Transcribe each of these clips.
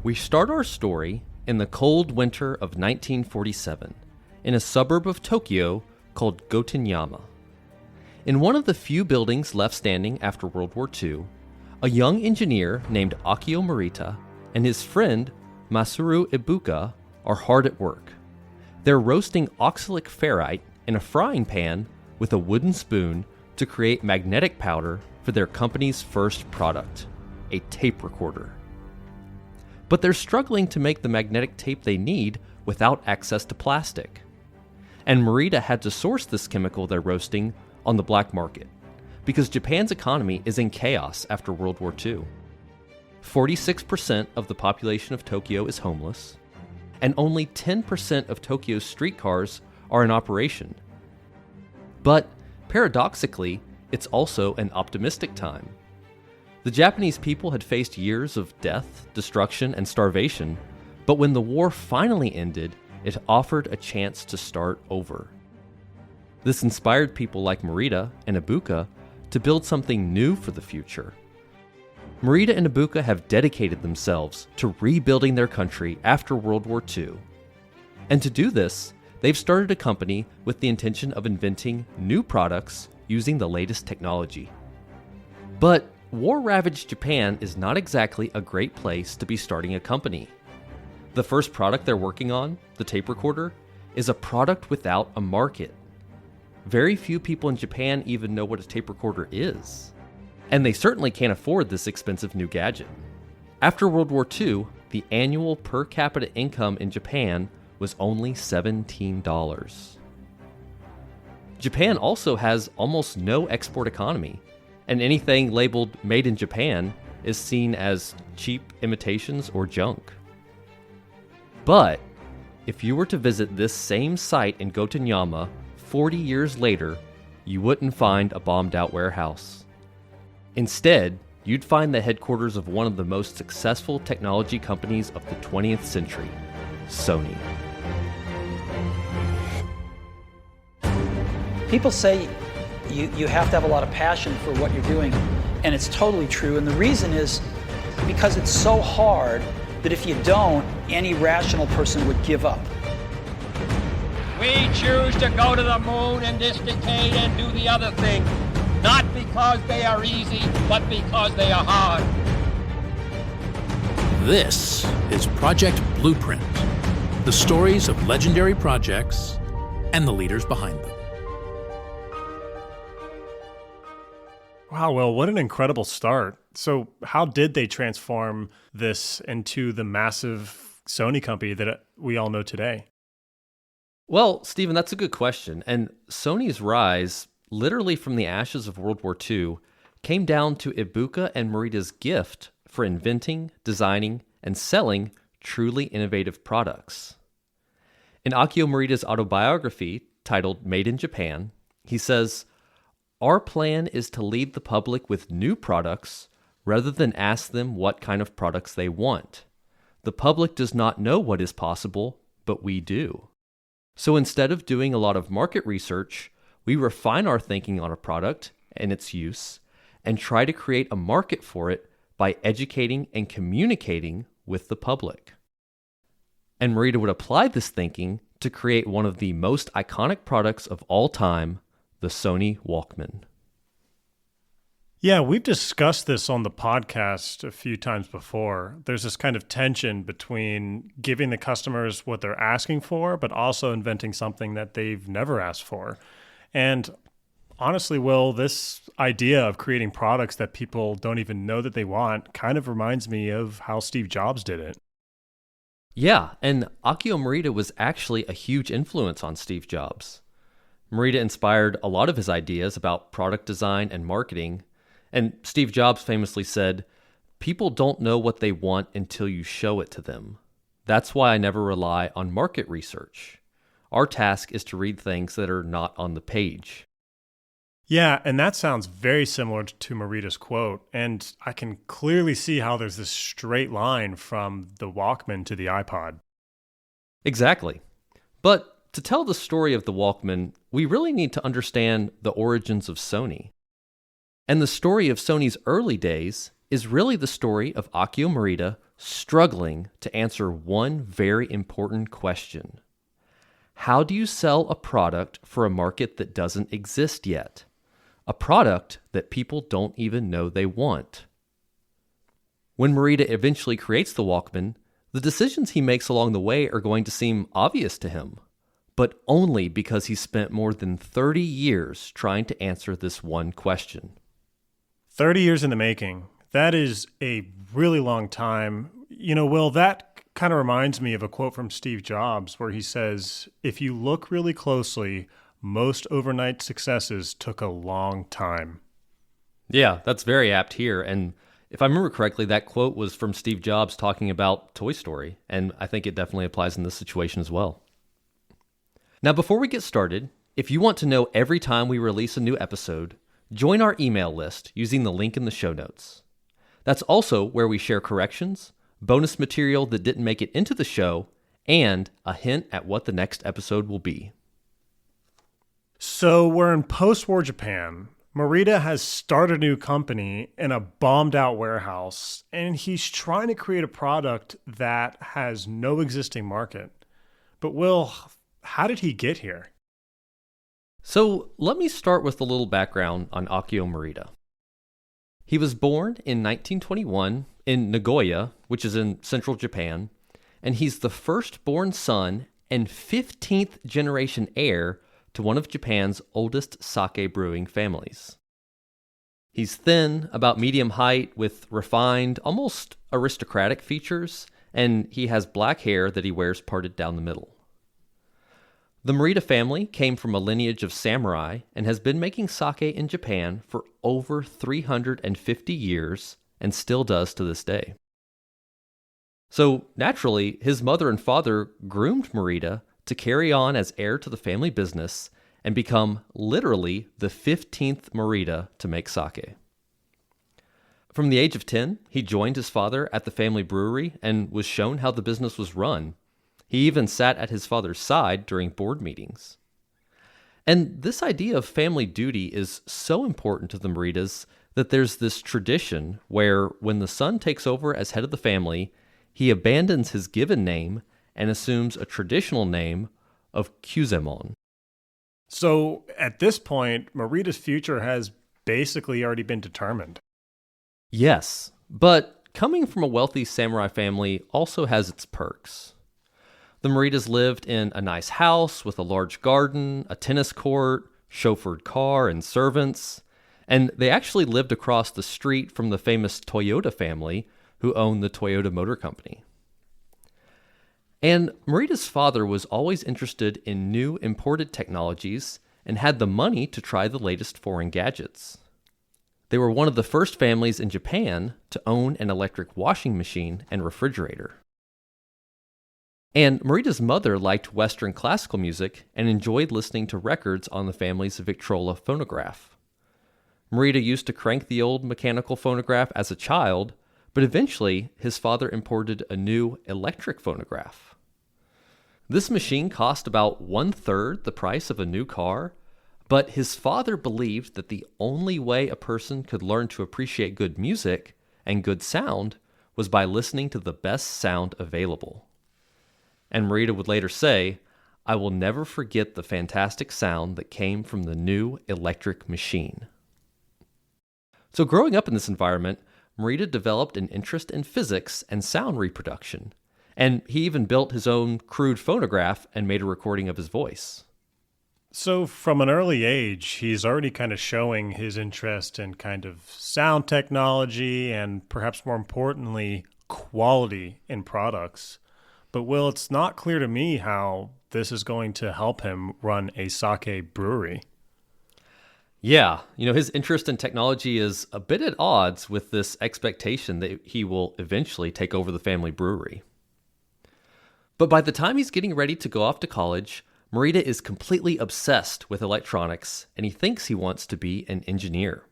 We start our story in the cold winter of 1947 in a suburb of Tokyo called Gotenyama. In one of the few buildings left standing after World War II, a young engineer named Akio Morita and his friend Masaru Ibuka are hard at work. They're roasting oxalic ferrite in a frying pan with a wooden spoon to create magnetic powder for their company's first product, a tape recorder. But they're struggling to make the magnetic tape they need without access to plastic. And Morita had to source this chemical they're roasting on the black market, because Japan's economy is in chaos after World War II. 46% of the population of Tokyo is homeless, and only 10% of Tokyo's streetcars are in operation. But paradoxically, it's also an optimistic time. The Japanese people had faced years of death, destruction, and starvation, but when the war finally ended, it offered a chance to start over. This inspired people like Morita and Ibuka to build something new for the future. Morita and Ibuka have dedicated themselves to rebuilding their country after World War II. And to do this, they've started a company with the intention of inventing new products using the latest technology. But war-ravaged Japan is not exactly a great place to be starting a company. The first product they're working on, the tape recorder, is a product without a market. Very few people in Japan even know what a tape recorder is. And they certainly can't afford this expensive new gadget. After World War II, the annual per capita income in Japan was only $17. Japan also has almost no export economy, and anything labeled made in Japan is seen as cheap imitations or junk. But if you were to visit this same site in Gotenyama 40 years later, you wouldn't find a bombed-out warehouse. Instead, you'd find the headquarters of one of the most successful technology companies of the 20th century, SONY. People say you have to have a lot of passion for what you're doing, and it's totally true. And the reason is because it's so hard that if you don't, any rational person would give up. We choose to go to the moon in this decade and do the other thing, not because they are easy, but because they are hard. This is Project Blueprint, the stories of legendary projects and the leaders behind them. Wow, well, what an incredible start. So how did they transform this into the massive Sony company that we all know today? Well, Stephen, that's a good question. And Sony's rise, literally from the ashes of World War II, came down to Ibuka and Morita's gift for inventing, designing, and selling truly innovative products. In Akio Morita's autobiography, titled Made in Japan, he says, "Our plan is to lead the public with new products rather than ask them what kind of products they want. The public does not know what is possible, but we do. So instead of doing a lot of market research, we refine our thinking on a product and its use and try to create a market for it by educating and communicating with the public." And Morita would apply this thinking to create one of the most iconic products of all time, the SONY Walkman. Yeah, we've discussed this on the podcast a few times before. There's this kind of tension between giving the customers what they're asking for, but also inventing something that they've never asked for. And honestly, Will, this idea of creating products that people don't even know that they want kind of reminds me of how Steve Jobs did it. Yeah, and Akio Morita was actually a huge influence on Steve Jobs. Morita inspired a lot of his ideas about product design and marketing, and Steve Jobs famously said, "People don't know what they want until you show it to them. That's why I never rely on market research. Our task is to read things that are not on the page." Yeah, and that sounds very similar to Morita's quote, and I can clearly see how there's this straight line from the Walkman to the iPod. Exactly. But to tell the story of the Walkman, we really need to understand the origins of Sony. And the story of Sony's early days is really the story of Akio Morita struggling to answer one very important question. How do you sell a product for a market that doesn't exist yet? A product that people don't even know they want? When Morita eventually creates the Walkman, the decisions he makes along the way are going to seem obvious to him, but only because he spent more than 30 years trying to answer this one question. 30 years in the making. That is a really long time. Will, that kind of reminds me of a quote from Steve Jobs where he says, if you look really closely, most overnight successes took a long time. Yeah, that's very apt here. And if I remember correctly, that quote was from Steve Jobs talking about Toy Story, and I think it definitely applies in this situation as well. Now, before we get started, if you want to know every time we release a new episode, join our email list using the link in the show notes. That's also where we share corrections, bonus material that didn't make it into the show, and a hint at what the next episode will be. So we're in post-war Japan. Morita has started a new company in a bombed-out warehouse, and he's trying to create a product that has no existing market. But Will, how did he get here? So let me start with a little background on Akio Morita. He was born in 1921 in Nagoya, which is in central Japan, and he's the firstborn son and 15th generation heir to one of Japan's oldest sake brewing families. He's thin, about medium height, with refined, almost aristocratic features, and he has black hair that he wears parted down the middle. The Morita family came from a lineage of samurai and has been making sake in Japan for over 350 years and still does to this day. So naturally, his mother and father groomed Morita to carry on as heir to the family business and become literally the 15th Morita to make sake. From the age of 10, he joined his father at the family brewery and was shown how the business was run. He even sat at his father's side during board meetings. And this idea of family duty is so important to the Moritas that there's this tradition where when the son takes over as head of the family, he abandons his given name and assumes a traditional name of Kyuzemon. So at this point, Morita's future has basically already been determined. Yes, but coming from a wealthy samurai family also has its perks. The Moritas lived in a nice house with a large garden, a tennis court, chauffeured car, and servants, and they actually lived across the street from the famous Toyota family who owned the Toyota Motor Company. And Morita's father was always interested in new imported technologies and had the money to try the latest foreign gadgets. They were one of the first families in Japan to own an electric washing machine and refrigerator. And Morita's mother liked Western classical music and enjoyed listening to records on the family's Victrola phonograph. Morita used to crank the old mechanical phonograph as a child, but eventually his father imported a new electric phonograph. This machine cost about 1/3 the price of a new car, but his father believed that the only way a person could learn to appreciate good music and good sound was by listening to the best sound available. And Morita would later say, "I will never forget the fantastic sound that came from the new electric machine." So growing up in this environment, Morita developed an interest in physics and sound reproduction, and he even built his own crude phonograph and made a recording of his voice. So from an early age, he's already kind of showing his interest in kind of sound technology and perhaps more importantly, quality in products. But Will, it's not clear to me how this is going to help him run a sake brewery. Yeah, his interest in technology is a bit at odds with this expectation that he will eventually take over the family brewery. But by the time he's getting ready to go off to college, Morita is completely obsessed with electronics, and he thinks he wants to be an engineer.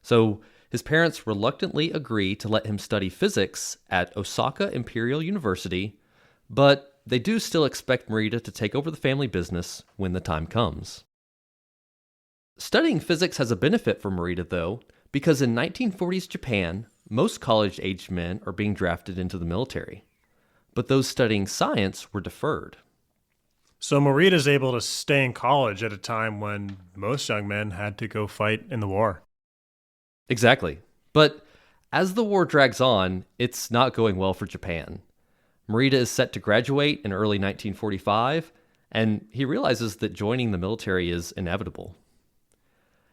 So his parents reluctantly agree to let him study physics at Osaka Imperial University, but they do still expect Morita to take over the family business when the time comes. Studying physics has a benefit for Morita, though, because in 1940s Japan, most college-aged men are being drafted into the military, but those studying science were deferred. So Morita's able to stay in college at a time when most young men had to go fight in the war. Exactly. But as the war drags on, it's not going well for Japan. Morita is set to graduate in early 1945, and he realizes that joining the military is inevitable.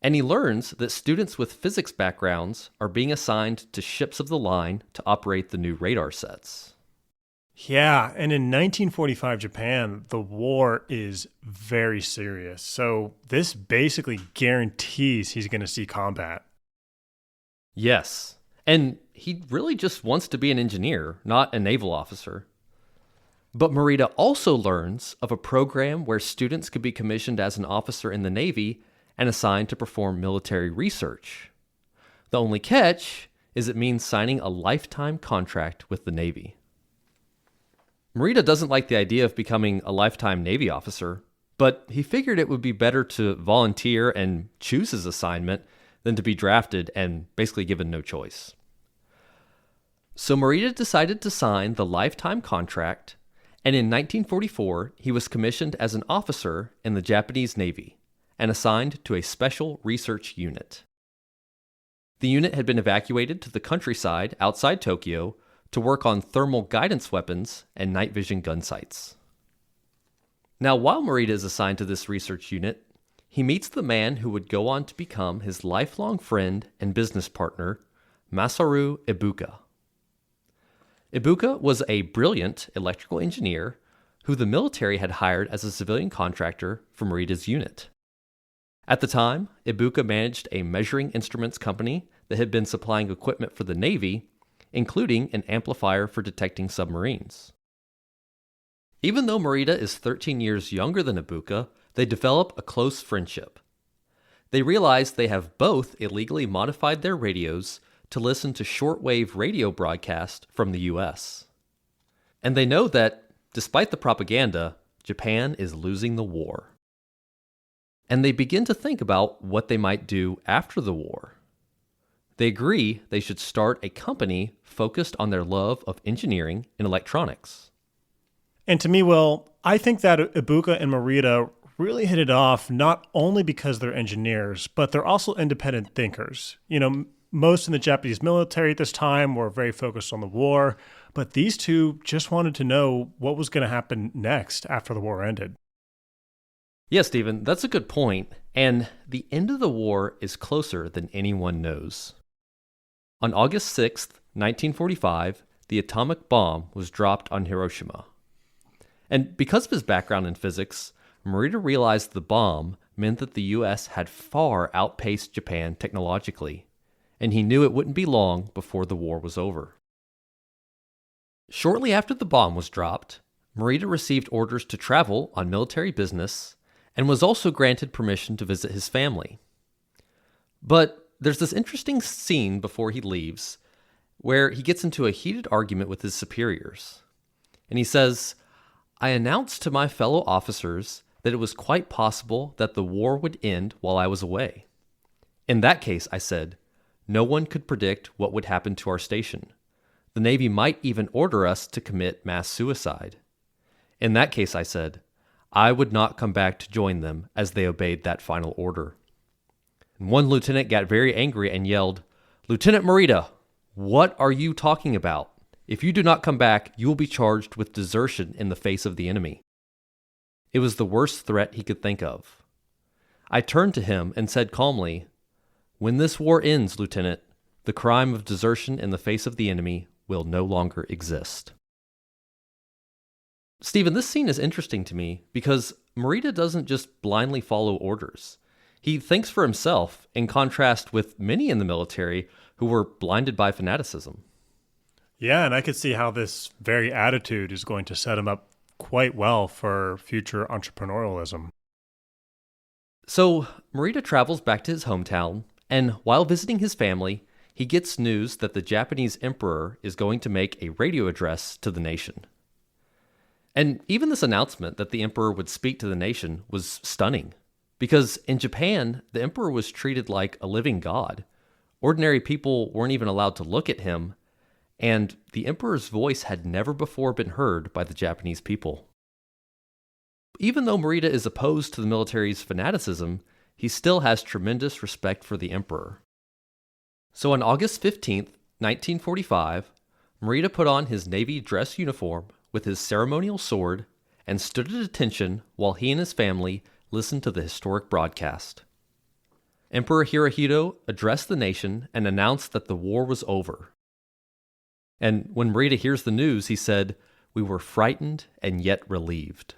And he learns that students with physics backgrounds are being assigned to ships of the line to operate the new radar sets. Yeah, and in 1945 Japan, the war is very serious. So this basically guarantees he's going to see combat. Yes, and he really just wants to be an engineer, not a naval officer. But Morita also learns of a program where students could be commissioned as an officer in the Navy and assigned to perform military research. The only catch is it means signing a lifetime contract with the Navy. Morita doesn't like the idea of becoming a lifetime Navy officer, but he figured it would be better to volunteer and choose his assignment than to be drafted and basically given no choice. So Morita decided to sign the lifetime contract, and in 1944 he was commissioned as an officer in the Japanese Navy and assigned to a special research unit. The unit had been evacuated to the countryside outside Tokyo to work on thermal guidance weapons and night vision gun sights. Now, while Morita is assigned to this research unit, he meets the man who would go on to become his lifelong friend and business partner, Masaru Ibuka. Ibuka was a brilliant electrical engineer who the military had hired as a civilian contractor for Morita's unit. At the time, Ibuka managed a measuring instruments company that had been supplying equipment for the Navy, including an amplifier for detecting submarines. Even though Morita is 13 years younger than Ibuka, they develop a close friendship. They realize they have both illegally modified their radios to listen to shortwave radio broadcasts from the US. And they know that, despite the propaganda, Japan is losing the war. And they begin to think about what they might do after the war. They agree they should start a company focused on their love of engineering and electronics. And to me, Will, I think that Ibuka and Morita really hit it off not only because they're engineers, but they're also independent thinkers. Most in the Japanese military at this time were very focused on the war, but these two just wanted to know what was going to happen next after the war ended. Yes, Stephen, that's a good point, and the end of the war is closer than anyone knows. On August 6th, 1945, the atomic bomb was dropped on Hiroshima. And because of his background in physics, Morita realized the bomb meant that the US had far outpaced Japan technologically, and he knew it wouldn't be long before the war was over. Shortly after the bomb was dropped, Morita received orders to travel on military business and was also granted permission to visit his family. But there's this interesting scene before he leaves where he gets into a heated argument with his superiors. And he says, "I announced to my fellow officers that it was quite possible that the war would end while I was away. In that case, I said, no one could predict what would happen to our station. The Navy might even order us to commit mass suicide. In that case, I said, I would not come back to join them as they obeyed that final order." And one lieutenant got very angry and yelled, "Lieutenant Morita, what are you talking about? If you do not come back, you will be charged with desertion in the face of the enemy." It was the worst threat he could think of. I turned to him and said calmly, "When this war ends, Lieutenant, the crime of desertion in the face of the enemy will no longer exist." Stephen, this scene is interesting to me because Morita doesn't just blindly follow orders. He thinks for himself, in contrast with many in the military who were blinded by fanaticism. Yeah, and I could see how this very attitude is going to set him up quite well for future entrepreneurialism. So Morita travels back to his hometown, and while visiting his family, he gets news that the Japanese emperor is going to make a radio address to the nation. And even this announcement that the emperor would speak to the nation was stunning, because in Japan, the emperor was treated like a living god, Ordinary people weren't even allowed to look at him, and the emperor's voice had never before been heard by the Japanese people. Even though Morita is opposed to the military's fanaticism, he still has tremendous respect for the emperor. So on August 15th, 1945, Morita put on his Navy dress uniform with his ceremonial sword and stood at attention while he and his family listened to the historic broadcast. Emperor Hirohito addressed the nation and announced that the war was over. And when Morita hears the news, he said, "We were frightened and yet relieved."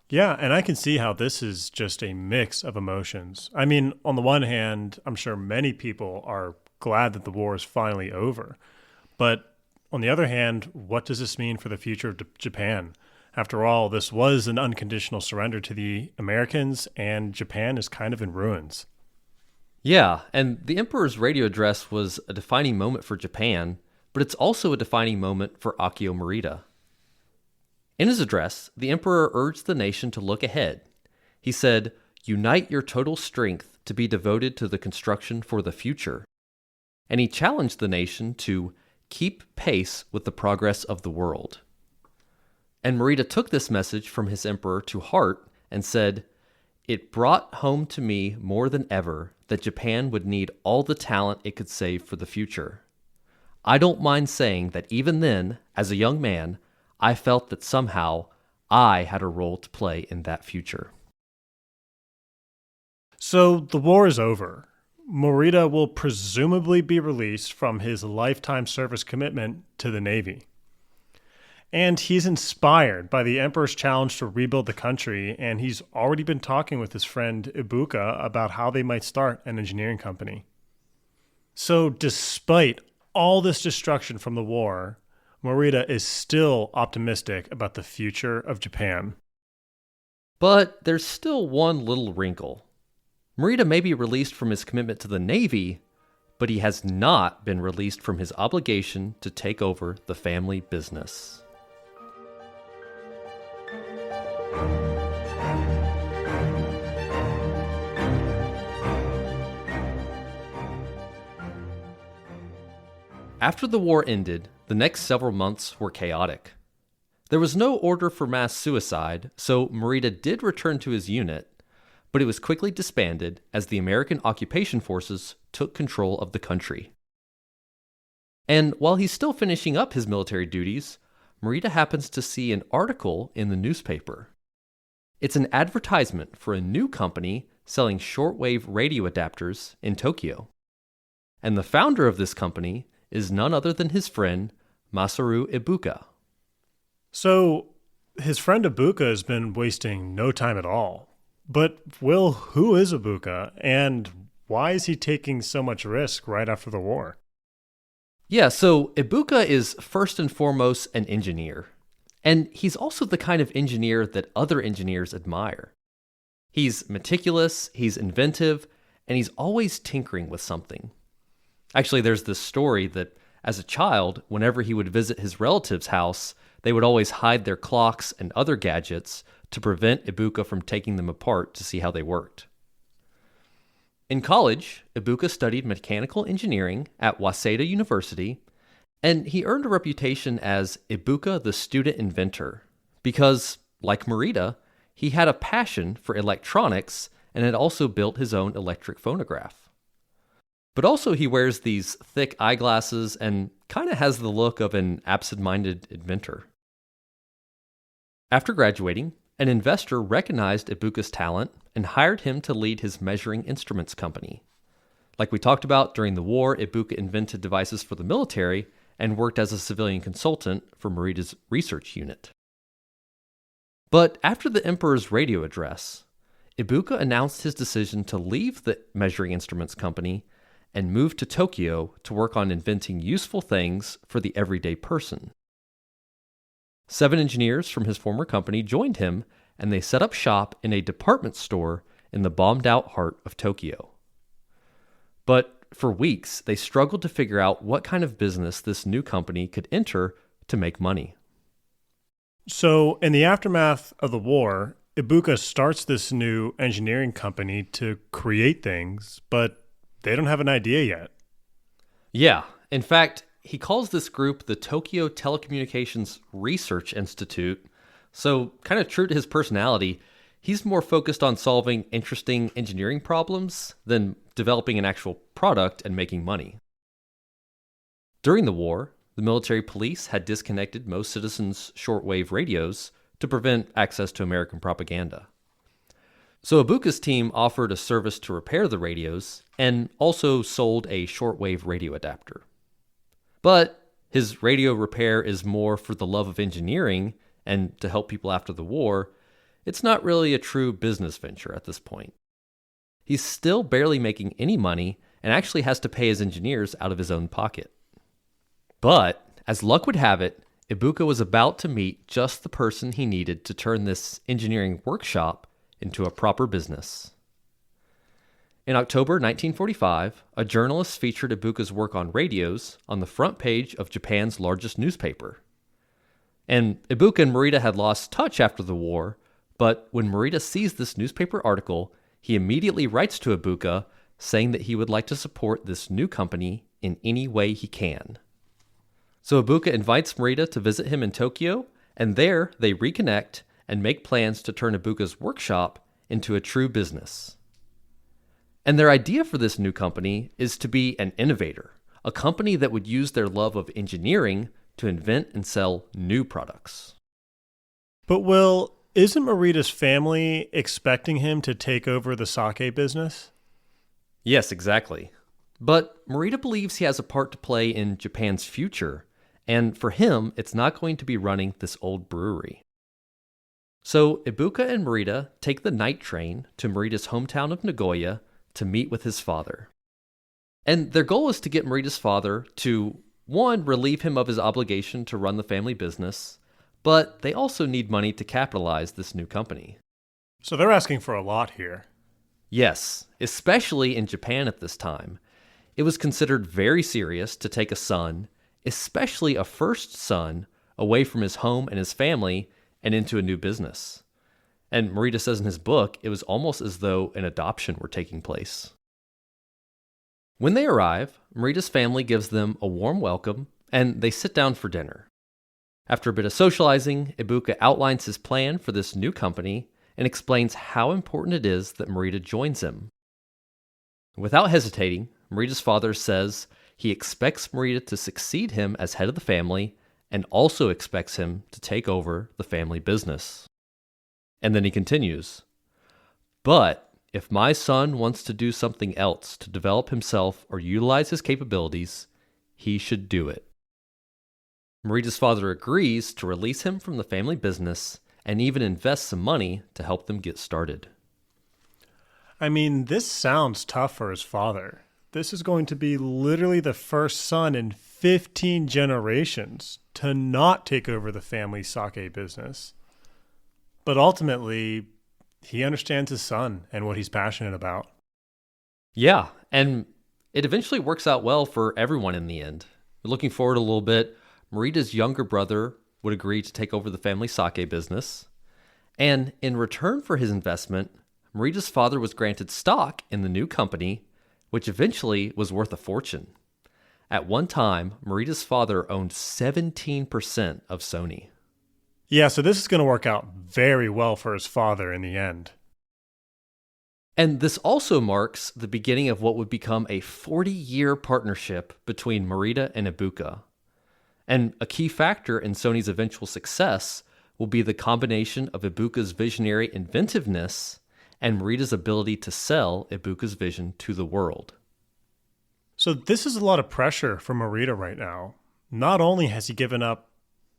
Yeah, and I can see how this is just a mix of emotions. I mean, on the one hand, I'm sure many people are glad that the war is finally over. But on the other hand, what does this mean for the future of Japan? After all, this was an unconditional surrender to the Americans, and Japan is kind of in ruins. Yeah, and the emperor's radio address was a defining moment for Japan, but it's also a defining moment for Akio Morita. In his address, the emperor urged the nation to look ahead. He said, "Unite your total strength to be devoted to the construction for the future." And he challenged the nation to keep pace with the progress of the world. And Morita took this message from his emperor to heart and said, "It brought home to me more than ever that Japan would need all the talent it could save for the future. I don't mind saying that even then, as a young man, I felt that somehow I had a role to play in that future." So the war is over. Morita will presumably be released from his lifetime service commitment to the Navy. And he's inspired by the emperor's challenge to rebuild the country, and he's already been talking with his friend Ibuka about how they might start an engineering company. So despite all this destruction from the war, Morita is still optimistic about the future of Japan. But there's still one little wrinkle. Morita may be released from his commitment to the Navy, but he has not been released from his obligation to take over the family business. After the war ended, the next several months were chaotic. There was no order for mass suicide, so Morita did return to his unit, but it was quickly disbanded as the American occupation forces took control of the country. And while he's still finishing up his military duties, Morita happens to see an article in the newspaper. It's an advertisement for a new company selling shortwave radio adapters in Tokyo. And the founder of this company is none other than his friend, Masaru Ibuka. So his friend Ibuka has been wasting no time at all. But, Will, who is Ibuka, and why is he taking so much risk right after the war? Yeah, so Ibuka is first and foremost an engineer. And he's also the kind of engineer that other engineers admire. He's meticulous, he's inventive, and he's always tinkering with something. Actually, there's this story that as a child, whenever he would visit his relative's house, they would always hide their clocks and other gadgets to prevent Ibuka from taking them apart to see how they worked. In college, Ibuka studied mechanical engineering at Waseda University, and he earned a reputation as Ibuka the student inventor because, like Morita, he had a passion for electronics and had also built his own electric phonograph. But also he wears these thick eyeglasses and kind of has the look of an absent-minded inventor. After graduating, an investor recognized Ibuka's talent and hired him to lead his measuring instruments company. Like we talked about, during the war, Ibuka invented devices for the military and worked as a civilian consultant for Morita's research unit. But after the emperor's radio address, Ibuka announced his decision to leave the measuring instruments company and moved to Tokyo to work on inventing useful things for the everyday person. 7 engineers from his former company joined him, and they set up shop in a department store in the bombed-out heart of Tokyo. But for weeks, they struggled to figure out what kind of business this new company could enter to make money. So, in the aftermath of the war, Ibuka starts this new engineering company to create things, but they don't have an idea yet. Yeah. In fact, he calls this group the Tokyo Telecommunications Research Institute. So, kind of true to his personality, he's more focused on solving interesting engineering problems than developing an actual product and making money. During the war, the military police had disconnected most citizens' shortwave radios to prevent access to American propaganda. So Ibuka's team offered a service to repair the radios and also sold a shortwave radio adapter. But his radio repair is more for the love of engineering and to help people after the war. It's not really a true business venture at this point. He's still barely making any money and actually has to pay his engineers out of his own pocket. But, as luck would have it, Ibuka was about to meet just the person he needed to turn this engineering workshop into a proper business. In October 1945, a journalist featured Ibuka's work on radios on the front page of Japan's largest newspaper. And Ibuka and Morita had lost touch after the war, but when Morita sees this newspaper article, he immediately writes to Ibuka saying that he would like to support this new company in any way he can. So Ibuka invites Morita to visit him in Tokyo, and there they reconnect and make plans to turn Ibuka's workshop into a true business. And their idea for this new company is to be an innovator, a company that would use their love of engineering to invent and sell new products. But Will, isn't Morita's family expecting him to take over the sake business? Yes, exactly. But Morita believes he has a part to play in Japan's future, and for him, it's not going to be running this old brewery. So Ibuka and Morita take the night train to Morita's hometown of Nagoya to meet with his father. And their goal is to get Morita's father to, one, relieve him of his obligation to run the family business, but they also need money to capitalize this new company. So they're asking for a lot here. Yes, especially in Japan at this time. It was considered very serious to take a son, especially a first son, away from his home and his family and into a new business. And Morita says in his book, it was almost as though an adoption were taking place. When they arrive, Morita's family gives them a warm welcome, and they sit down for dinner. After a bit of socializing, Ibuka outlines his plan for this new company and explains how important it is that Morita joins him. Without hesitating, Morita's father says he expects Morita to succeed him as head of the family and also expects him to take over the family business. And then he continues, "But if my son wants to do something else to develop himself or utilize his capabilities, he should do it." Morita's father agrees to release him from the family business and even invest some money to help them get started. I mean, this sounds tough for his father. This is going to be literally the first son in 15 generations to not take over the family sake business. But ultimately, he understands his son and what he's passionate about. Yeah, and it eventually works out well for everyone in the end. Looking forward a little bit, Morita's younger brother would agree to take over the family sake business. And in return for his investment, Morita's father was granted stock in the new company, which eventually was worth a fortune. At one time, Morita's father owned 17% of SONY. Yeah, so this is going to work out very well for his father in the end. And this also marks the beginning of what would become a 40-year partnership between Morita and Ibuka. And a key factor in SONY's eventual success will be the combination of Ibuka's visionary inventiveness and Morita's ability to sell Ibuka's vision to the world. So this is a lot of pressure for Morita right now. Not only has he given up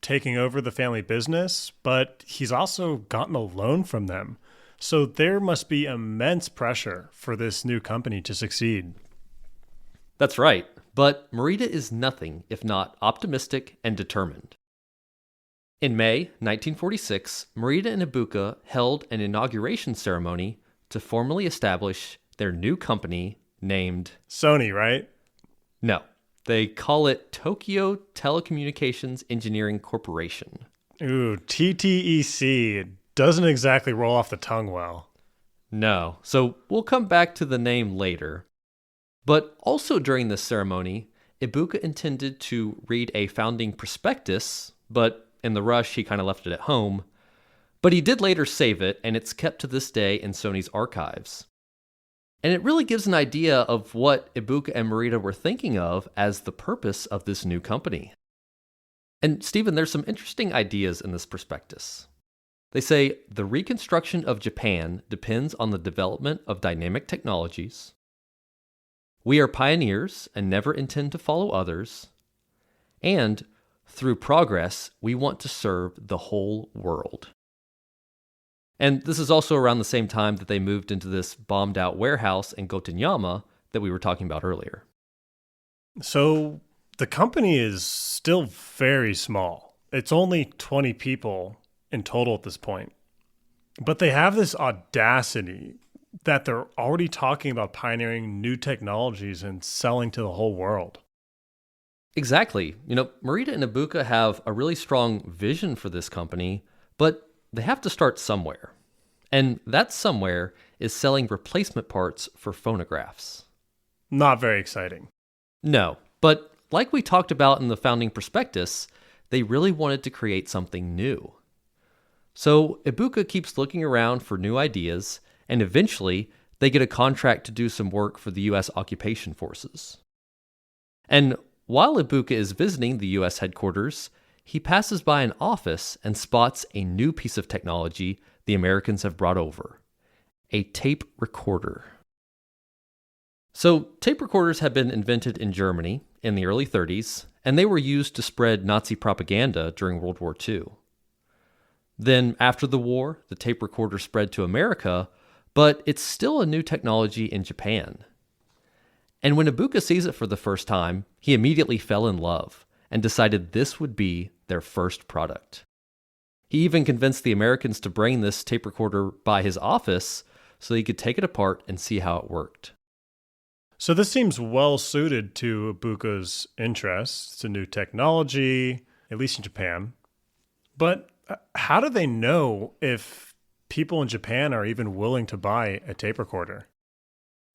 taking over the family business, but he's also gotten a loan from them. So there must be immense pressure for this new company to succeed. That's right, but Morita is nothing if not optimistic and determined. In May 1946, Morita and Ibuka held an inauguration ceremony to formally establish their new company named SONY, right? No, they call it Tokyo Telecommunications Engineering Corporation. Ooh, TTEC. It doesn't exactly roll off the tongue well. No, so we'll come back to the name later. But also during this ceremony, Ibuka intended to read a founding prospectus, but in the rush, he kind of left it at home. But he did later save it, and it's kept to this day in Sony's archives. And it really gives an idea of what Ibuka and Morita were thinking of as the purpose of this new company. And Stephen, there's some interesting ideas in this prospectus. They say the reconstruction of Japan depends on the development of dynamic technologies. We are pioneers and never intend to follow others. And through progress, we want to serve the whole world. And this is also around the same time that they moved into this bombed-out warehouse in Gotenyama that we were talking about earlier. So the company is still very small. It's only 20 people in total at this point. But they have this audacity that they're already talking about pioneering new technologies and selling to the whole world. Exactly. Morita and Ibuka have a really strong vision for this company, but they have to start somewhere. And that somewhere is selling replacement parts for phonographs. Not very exciting. No, but like we talked about in the founding prospectus, they really wanted to create something new. So Ibuka keeps looking around for new ideas, and eventually they get a contract to do some work for the U.S. occupation forces. And while Ibuka is visiting the U.S. headquarters, he passes by an office and spots a new piece of technology the Americans have brought over: a tape recorder. So, tape recorders had been invented in Germany in the early 30s, and they were used to spread Nazi propaganda during World War II. Then, after the war, the tape recorder spread to America, but it's still a new technology in Japan. And when Ibuka sees it for the first time, he immediately fell in love and decided this would be their first product. He even convinced the Americans to bring this tape recorder by his office so he could take it apart and see how it worked. So this seems well suited to Ibuka's interests. It's a new technology, at least in Japan. But how do they know if people in Japan are even willing to buy a tape recorder?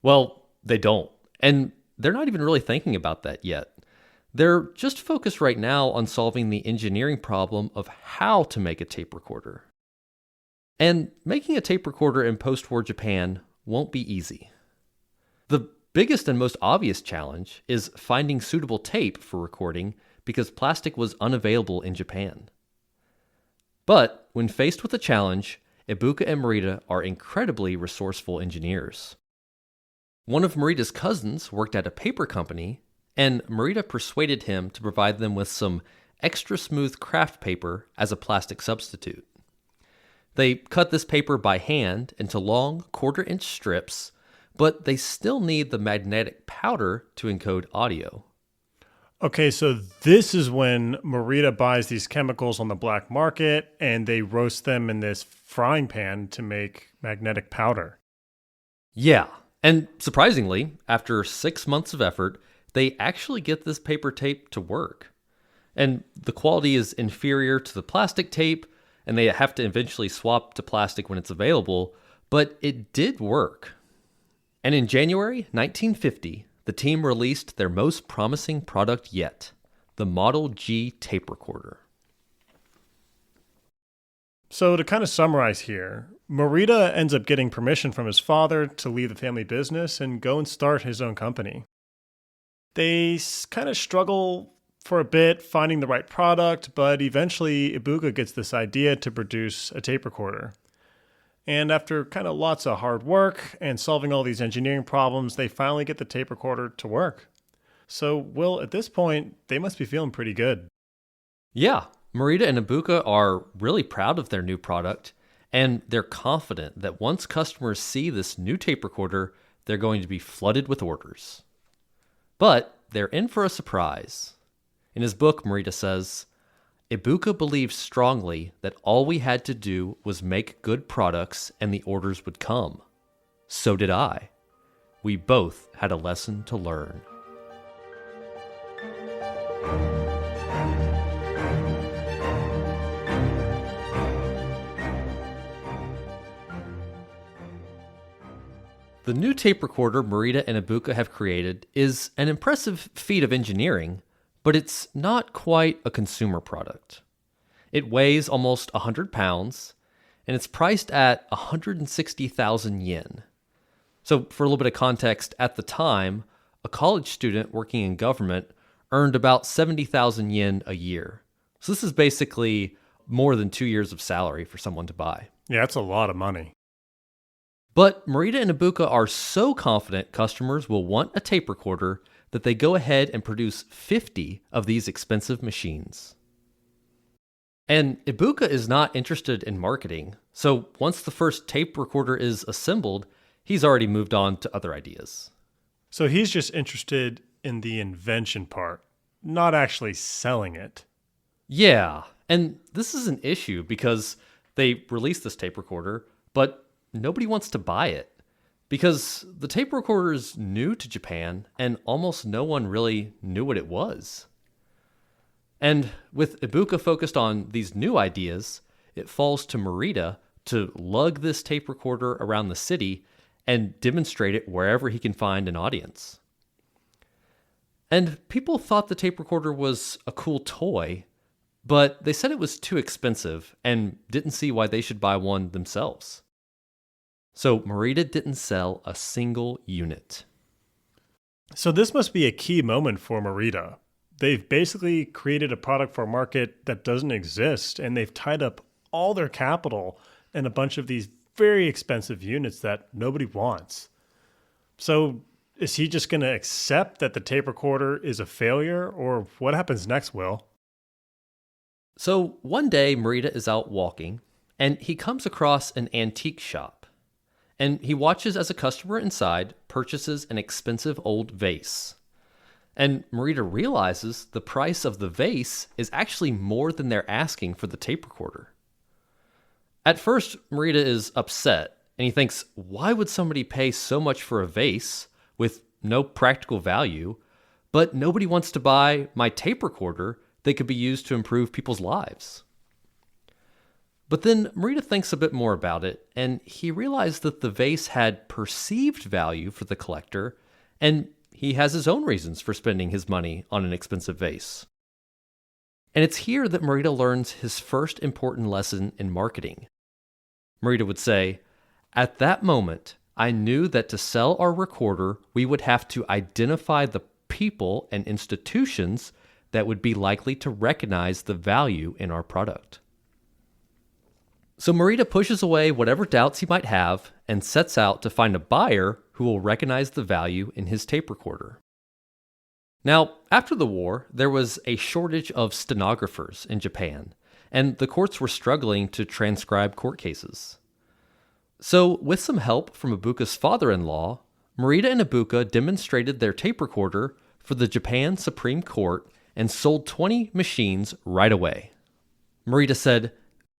Well, they don't. And they're not even really thinking about that yet. They're just focused right now on solving the engineering problem of how to make a tape recorder. And making a tape recorder in post-war Japan won't be easy. The biggest and most obvious challenge is finding suitable tape for recording because plastic was unavailable in Japan. But when faced with a challenge, Ibuka and Morita are incredibly resourceful engineers. One of Morita's cousins worked at a paper company, and Morita persuaded him to provide them with some extra smooth craft paper as a plastic substitute. They cut this paper by hand into long quarter-inch strips, but they still need the magnetic powder to encode audio. Okay, so this is when Morita buys these chemicals on the black market and they roast them in this frying pan to make magnetic powder. Yeah, and surprisingly, after 6 months of effort, they actually get this paper tape to work. And the quality is inferior to the plastic tape, and they have to eventually swap to plastic when it's available, but it did work. And in January 1950, the team released their most promising product yet, the Model G tape recorder. So to kind of summarize here, Morita ends up getting permission from his father to leave the family business and go and start his own company. They kind of struggle for a bit finding the right product, but eventually Ibuka gets this idea to produce a tape recorder. And after kind of lots of hard work and solving all these engineering problems, they finally get the tape recorder to work. So, Will, at this point, they must be feeling pretty good. Yeah, Morita and Ibuka are really proud of their new product, and they're confident that once customers see this new tape recorder, they're going to be flooded with orders. But they're in for a surprise. In his book, Morita says, Ibuka believed strongly that all we had to do was make good products and the orders would come. So did I. We both had a lesson to learn. The The new tape recorder Morita and Ibuka have created is an impressive feat of engineering, but it's not quite a consumer product. It weighs almost 100 pounds, and it's priced at 160,000 yen. So for a little bit of context, at the time, a college student working in government earned about 70,000 yen a year. So this is basically more than 2 years of salary for someone to buy. Yeah, that's a lot of money. But Morita and Ibuka are so confident customers will want a tape recorder that they go ahead and produce 50 of these expensive machines. And Ibuka is not interested in marketing, so once the first tape recorder is assembled, he's already moved on to other ideas. So he's just interested in the invention part, not actually selling it. Yeah, and this is an issue because they released this tape recorder, but nobody wants to buy it because the tape recorder is new to Japan and almost no one really knew what it was. And with Ibuka focused on these new ideas, it falls to Morita to lug this tape recorder around the city and demonstrate it wherever he can find an audience. And people thought the tape recorder was a cool toy, but they said it was too expensive and didn't see why they should buy one themselves. So Morita didn't sell a single unit. So this must be a key moment for Morita. They've basically created a product for a market that doesn't exist, and they've tied up all their capital in a bunch of these very expensive units that nobody wants. So is he just going to accept that the tape recorder is a failure, or what happens next, Will? So one day Morita is out walking, and he comes across an antique shop. And he watches as a customer inside purchases an expensive old vase. And Morita realizes the price of the vase is actually more than they're asking for the tape recorder. At first, Morita is upset, and he thinks, why would somebody pay so much for a vase with no practical value, but nobody wants to buy my tape recorder that could be used to improve people's lives? But then Morita thinks a bit more about it, and he realized that the vase had perceived value for the collector, and he has his own reasons for spending his money on an expensive vase. And it's here that Morita learns his first important lesson in marketing. Morita would say, "At that moment, I knew that to sell our recorder, we would have to identify the people and institutions that would be likely to recognize the value in our product." So Morita pushes away whatever doubts he might have and sets out to find a buyer who will recognize the value in his tape recorder. Now, after the war, there was a shortage of stenographers in Japan, and the courts were struggling to transcribe court cases. So, with some help from Ibuka's father-in-law, Morita and Ibuka demonstrated their tape recorder for the Japan Supreme Court and sold 20 machines right away. Morita said,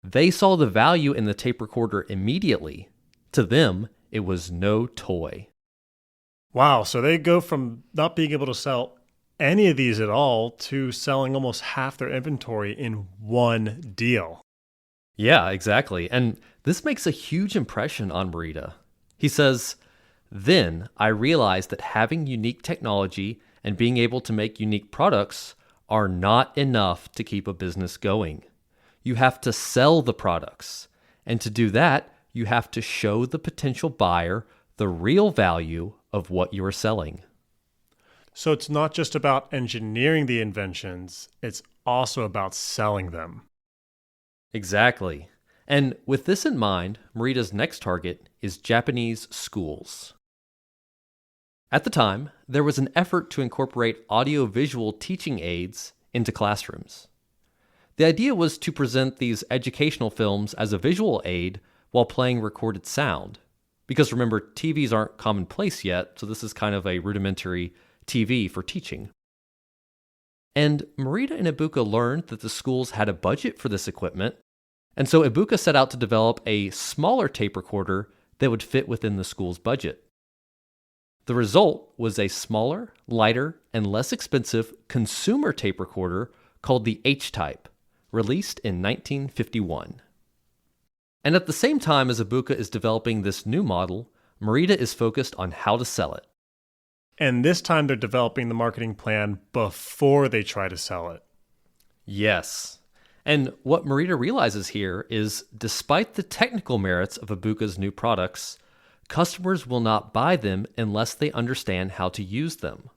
they saw the value in the tape recorder immediately. To them, it was no toy. Wow, so they go from not being able to sell any of these at all to selling almost half their inventory in one deal. Yeah, exactly. And this makes a huge impression on Morita. He says, then I realized that having unique technology and being able to make unique products are not enough to keep a business going. You have to sell the products. And to do that, you have to show the potential buyer the real value of what you are selling. So it's not just about engineering the inventions, it's also about selling them. Exactly. And with this in mind, Morita's next target is Japanese schools. At the time, there was an effort to incorporate audiovisual teaching aids into classrooms. The idea was to present these educational films as a visual aid while playing recorded sound. Because remember, TVs aren't commonplace yet, so this is kind of a rudimentary TV for teaching. And Morita and Ibuka learned that the schools had a budget for this equipment, and so Ibuka set out to develop a smaller tape recorder that would fit within the school's budget. The result was a smaller, lighter, and less expensive consumer tape recorder called the H-type, released in 1951. And at the same time as Ibuka is developing this new model, Morita is focused on how to sell it. And this time they're developing the marketing plan before they try to sell it. Yes. And what Morita realizes here is despite the technical merits of Ibuka's new products, customers will not buy them unless they understand how to use them.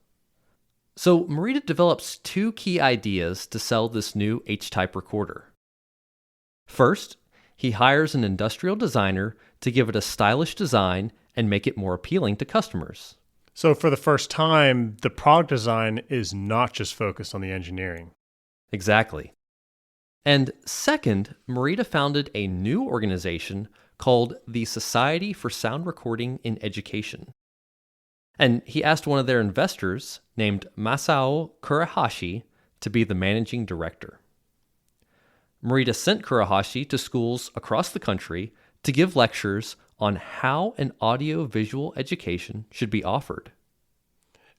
So Morita develops two key ideas to sell this new H-type recorder. First, he hires an industrial designer to give it a stylish design and make it more appealing to customers. So for the first time, the product design is not just focused on the engineering. Exactly. And second, Morita founded a new organization called the Society for Sound Recording in Education. And he asked one of their investors, named Masao Kurahashi, to be the managing director. Morita sent Kurahashi to schools across the country to give lectures on how an audio-visual education should be offered.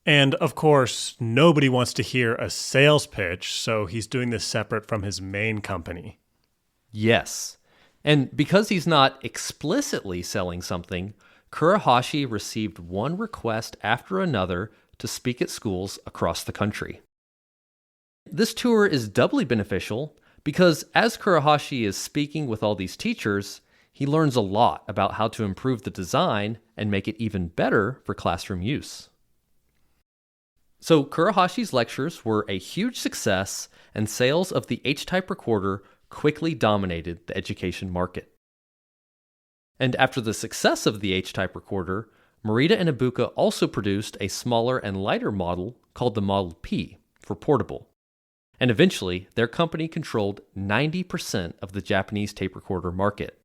And of course, nobody wants to hear a sales pitch, so he's doing this separate from his main company. Yes. And because he's not explicitly selling something, Kurahashi received one request after another to speak at schools across the country. This tour is doubly beneficial because as Kurahashi is speaking with all these teachers, he learns a lot about how to improve the design and make it even better for classroom use. So Kurahashi's lectures were a huge success, and sales of the H-type recorder quickly dominated the education market. And after the success of the H-type recorder, Morita and Ibuka also produced a smaller and lighter model called the Model P for portable. And eventually, their company controlled 90% of the Japanese tape recorder market.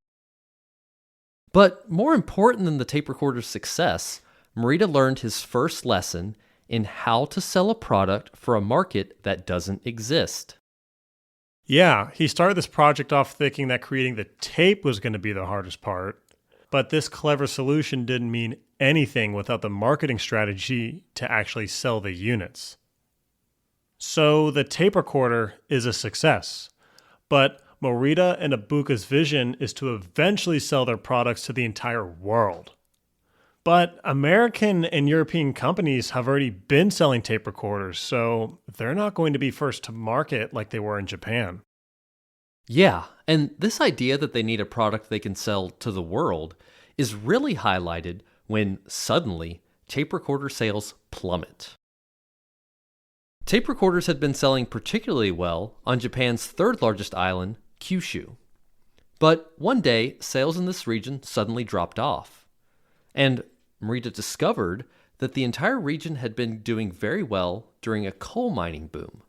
But more important than the tape recorder's success, Morita learned his first lesson in how to sell a product for a market that doesn't exist. Yeah, he started this project off thinking that creating the tape was going to be the hardest part, but this clever solution didn't mean anything without the marketing strategy to actually sell the units. So the tape recorder is a success, but Morita and Ibuka's vision is to eventually sell their products to the entire world. But American and European companies have already been selling tape recorders, so they're not going to be first to market like they were in Japan. Yeah, and this idea that they need a product they can sell to the world is really highlighted when suddenly tape recorder sales plummet. Tape recorders had been selling particularly well on Japan's third largest island, Kyushu. But one day, sales in this region suddenly dropped off. And Morita discovered that the entire region had been doing very well during a coal mining boom.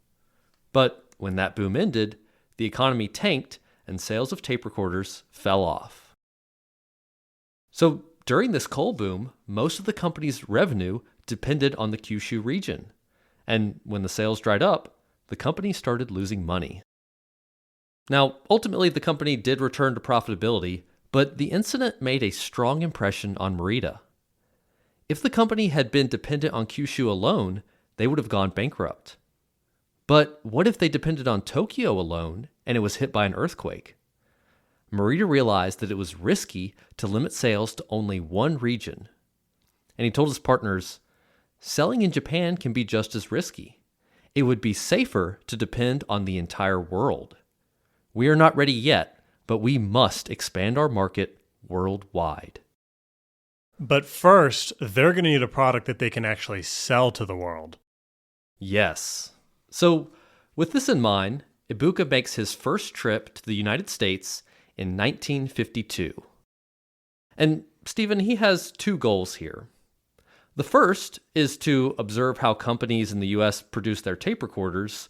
But when that boom ended, the economy tanked and sales of tape recorders fell off. So during this coal boom, most of the company's revenue depended on the Kyushu region. And when the sales dried up, the company started losing money. Now, ultimately, the company did return to profitability, but the incident made a strong impression on Morita. If the company had been dependent on Kyushu alone, they would have gone bankrupt. But what if they depended on Tokyo alone and it was hit by an earthquake? Morita realized that it was risky to limit sales to only one region. And he told his partners, selling in Japan can be just as risky. It would be safer to depend on the entire world. We are not ready yet, but we must expand our market worldwide. But first, they're going to need a product that they can actually sell to the world. Yes. So, with this in mind, Ibuka makes his first trip to the United States in 1952. And Stephen, he has two goals here. The first is to observe how companies in the US produce their tape recorders.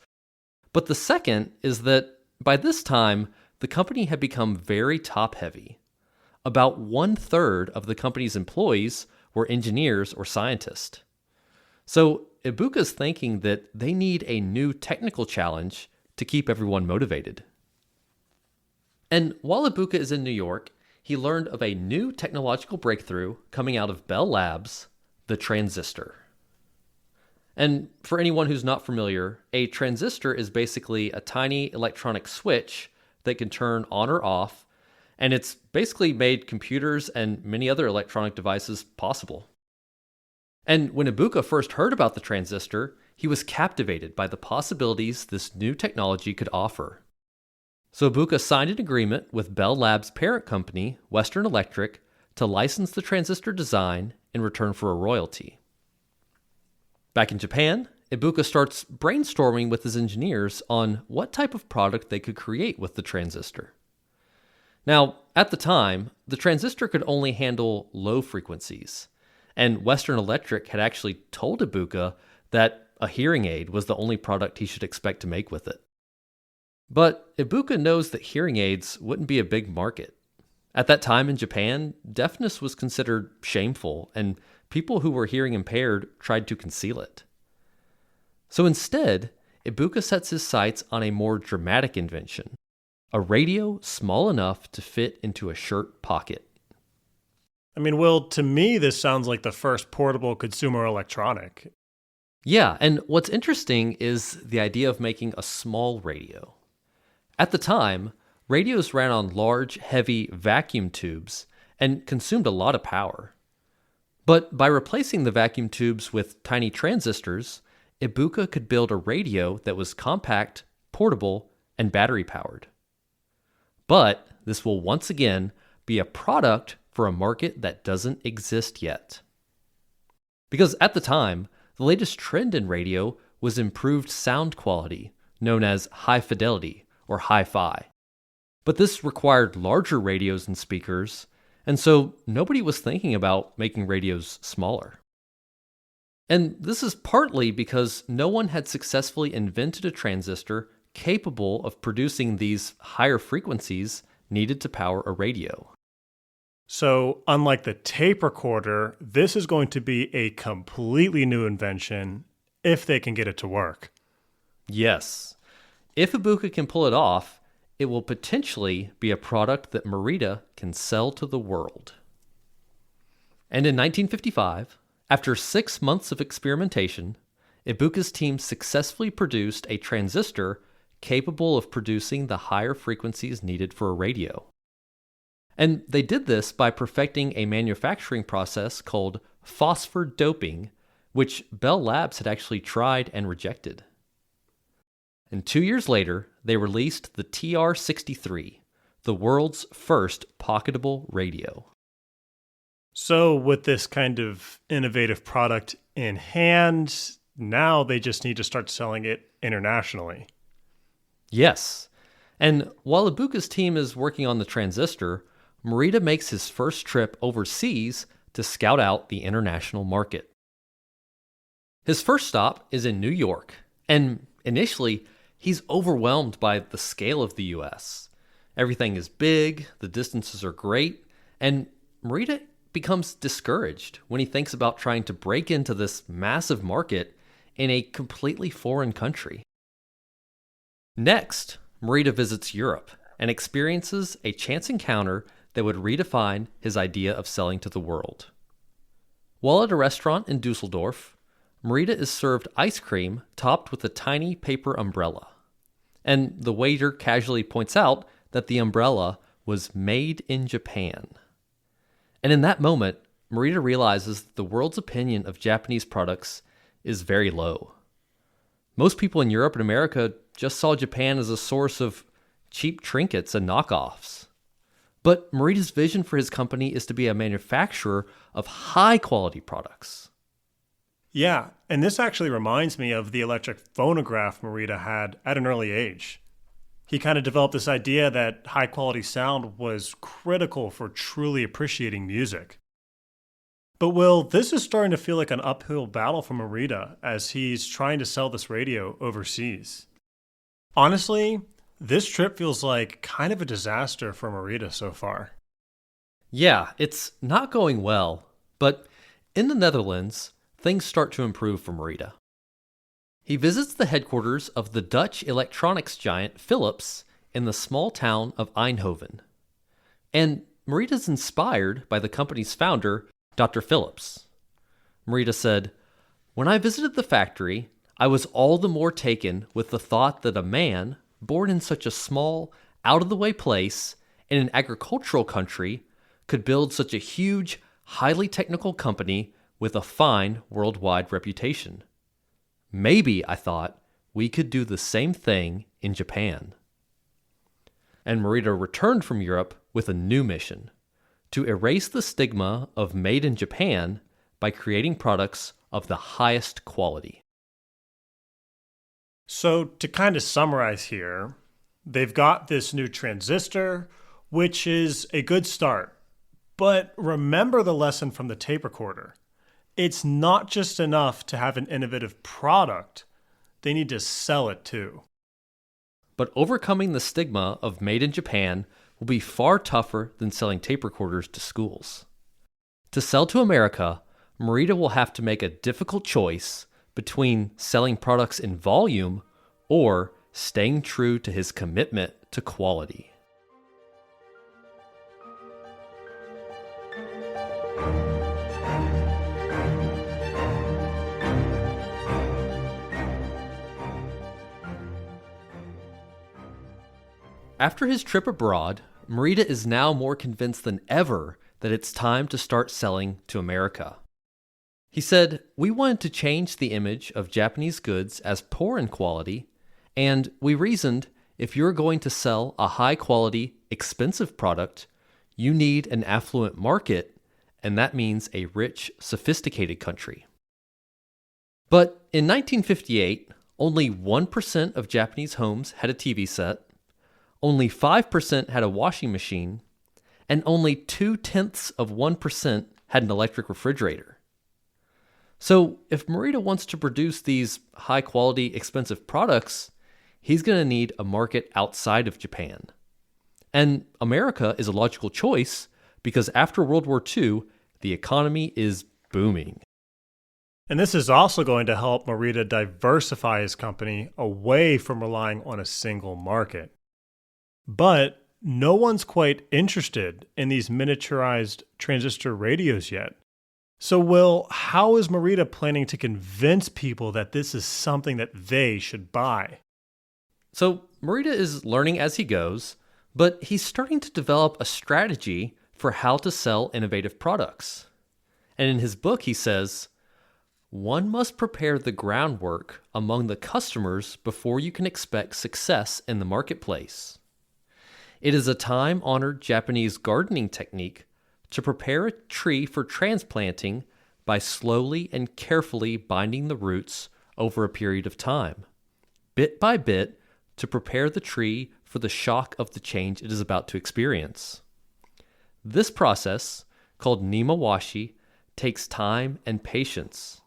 But the second is that by this time, the company had become very top-heavy. About 1/3 of the company's employees were engineers or scientists. So Ibuka's thinking that they need a new technical challenge to keep everyone motivated. And while Ibuka is in New York, he learned of a new technological breakthrough coming out of Bell Labs, the transistor. And for anyone who's not familiar, a transistor is basically a tiny electronic switch that can turn on or off, and it's basically made computers and many other electronic devices possible. And when Ibuka first heard about the transistor, he was captivated by the possibilities this new technology could offer. So Ibuka signed an agreement with Bell Labs' parent company, Western Electric, to license the transistor design in return for a royalty. Back in Japan, Ibuka starts brainstorming with his engineers on what type of product they could create with the transistor. Now, at the time, the transistor could only handle low frequencies, and Western Electric had actually told Ibuka that a hearing aid was the only product he should expect to make with it. But Ibuka knows that hearing aids wouldn't be a big market. At that time in Japan, deafness was considered shameful, and people who were hearing impaired tried to conceal it. So instead, Ibuka sets his sights on a more dramatic invention, a radio small enough to fit into a shirt pocket. I mean, Will, to me, this sounds like the first portable consumer electronic. Yeah, and what's interesting is the idea of making a small radio. At the time, radios ran on large, heavy vacuum tubes and consumed a lot of power. But by replacing the vacuum tubes with tiny transistors, Ibuka could build a radio that was compact, portable, and battery-powered. But this will once again be a product for a market that doesn't exist yet. Because at the time, the latest trend in radio was improved sound quality, known as high fidelity or hi-fi. But this required larger radios and speakers, and so nobody was thinking about making radios smaller. And this is partly because no one had successfully invented a transistor capable of producing these higher frequencies needed to power a radio. So, unlike the tape recorder, this is going to be a completely new invention if they can get it to work. Yes. If Ibuka can pull it off, it will potentially be a product that Morita can sell to the world. And in 1955, after 6 months of experimentation, Ibuka's team successfully produced a transistor capable of producing the higher frequencies needed for a radio. And they did this by perfecting a manufacturing process called phosphor doping, which Bell Labs had actually tried and rejected. And 2 years later, they released the TR-63, the world's first pocketable radio. So with this kind of innovative product in hand, now they just need to start selling it internationally. Yes. And while Ibuka's team is working on the transistor, Morita makes his first trip overseas to scout out the international market. His first stop is in New York, and initially, he's overwhelmed by the scale of the US. Everything is big, the distances are great, and Morita becomes discouraged when he thinks about trying to break into this massive market in a completely foreign country. Next, Morita visits Europe and experiences a chance encounter that would redefine his idea of selling to the world. While at a restaurant in Dusseldorf, Morita is served ice cream topped with a tiny paper umbrella. And the waiter casually points out that the umbrella was made in Japan. And in that moment, Morita realizes that the world's opinion of Japanese products is very low. Most people in Europe and America just saw Japan as a source of cheap trinkets and knockoffs. But Morita's vision for his company is to be a manufacturer of high-quality products. Yeah, and this actually reminds me of the electric phonograph Morita had at an early age. He kind of developed this idea that high-quality sound was critical for truly appreciating music. But Will, this is starting to feel like an uphill battle for Morita as he's trying to sell this radio overseas. Honestly, this trip feels like kind of a disaster for Morita so far. Yeah, it's not going well, but in the Netherlands, things start to improve for Morita. He visits the headquarters of the Dutch electronics giant Philips in the small town of Eindhoven. And Morita's inspired by the company's founder, Dr. Philips. Morita said, "When I visited the factory, I was all the more taken with the thought that a man, born in such a small, out-of-the-way place, and an agricultural country could build such a huge, highly technical company with a fine worldwide reputation. Maybe, I thought, we could do the same thing in Japan. And Morita returned from Europe with a new mission: to erase the stigma of made in Japan by creating products of the highest quality. So to kind of summarize here, they've got this new transistor, which is a good start. But remember the lesson from the tape recorder. It's not just enough to have an innovative product. They need to sell it too. But overcoming the stigma of made in Japan will be far tougher than selling tape recorders to schools. To sell to America, Morita will have to make a difficult choice between selling products in volume or staying true to his commitment to quality. After his trip abroad, Morita is now more convinced than ever that it's time to start selling to America. He said, "We wanted to change the image of Japanese goods as poor in quality, and we reasoned if you're going to sell a high-quality, expensive product, you need an affluent market, and that means a rich, sophisticated country." But in 1958, only 1% of Japanese homes had a TV set, only 5% had a washing machine, and only 0.2% had an electric refrigerator. So if Morita wants to produce these high-quality, expensive products, he's going to need a market outside of Japan. And America is a logical choice because after World War II, the economy is booming. And this is also going to help Morita diversify his company away from relying on a single market. But no one's quite interested in these miniaturized transistor radios yet. So, Will, how is Morita planning to convince people that this is something that they should buy? So, Morita is learning as he goes, but he's starting to develop a strategy for how to sell innovative products. And in his book, he says, "One must prepare the groundwork among the customers before you can expect success in the marketplace. It is a time-honored Japanese gardening technique to prepare a tree for transplanting by slowly and carefully binding the roots over a period of time, bit by bit, to prepare the tree for the shock of the change it is about to experience. This process, called nemawashi, takes time and patience,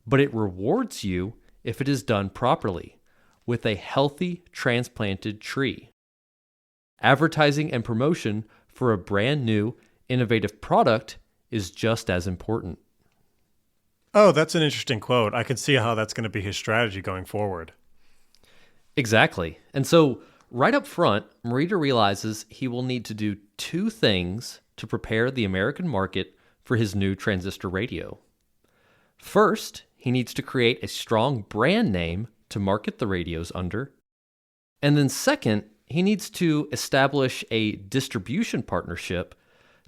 but it rewards you if it is done properly, with a healthy transplanted tree. Advertising and promotion for a brand new, innovative product is just as important." Oh, that's an interesting quote. I can see how that's going to be his strategy going forward. Exactly. And so, right up front, Morita realizes he will need to do two things to prepare the American market for his new transistor radio. First, he needs to create a strong brand name to market the radios under. And then second, he needs to establish a distribution partnership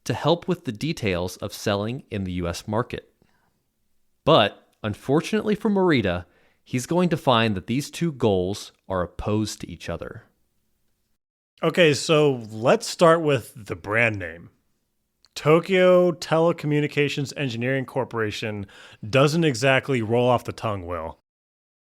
to help with the details of selling in the US market. But, unfortunately for Morita, he's going to find that these two goals are opposed to each other. Okay, so let's start with the brand name. Tokyo Telecommunications Engineering Corporation doesn't exactly roll off the tongue, Will.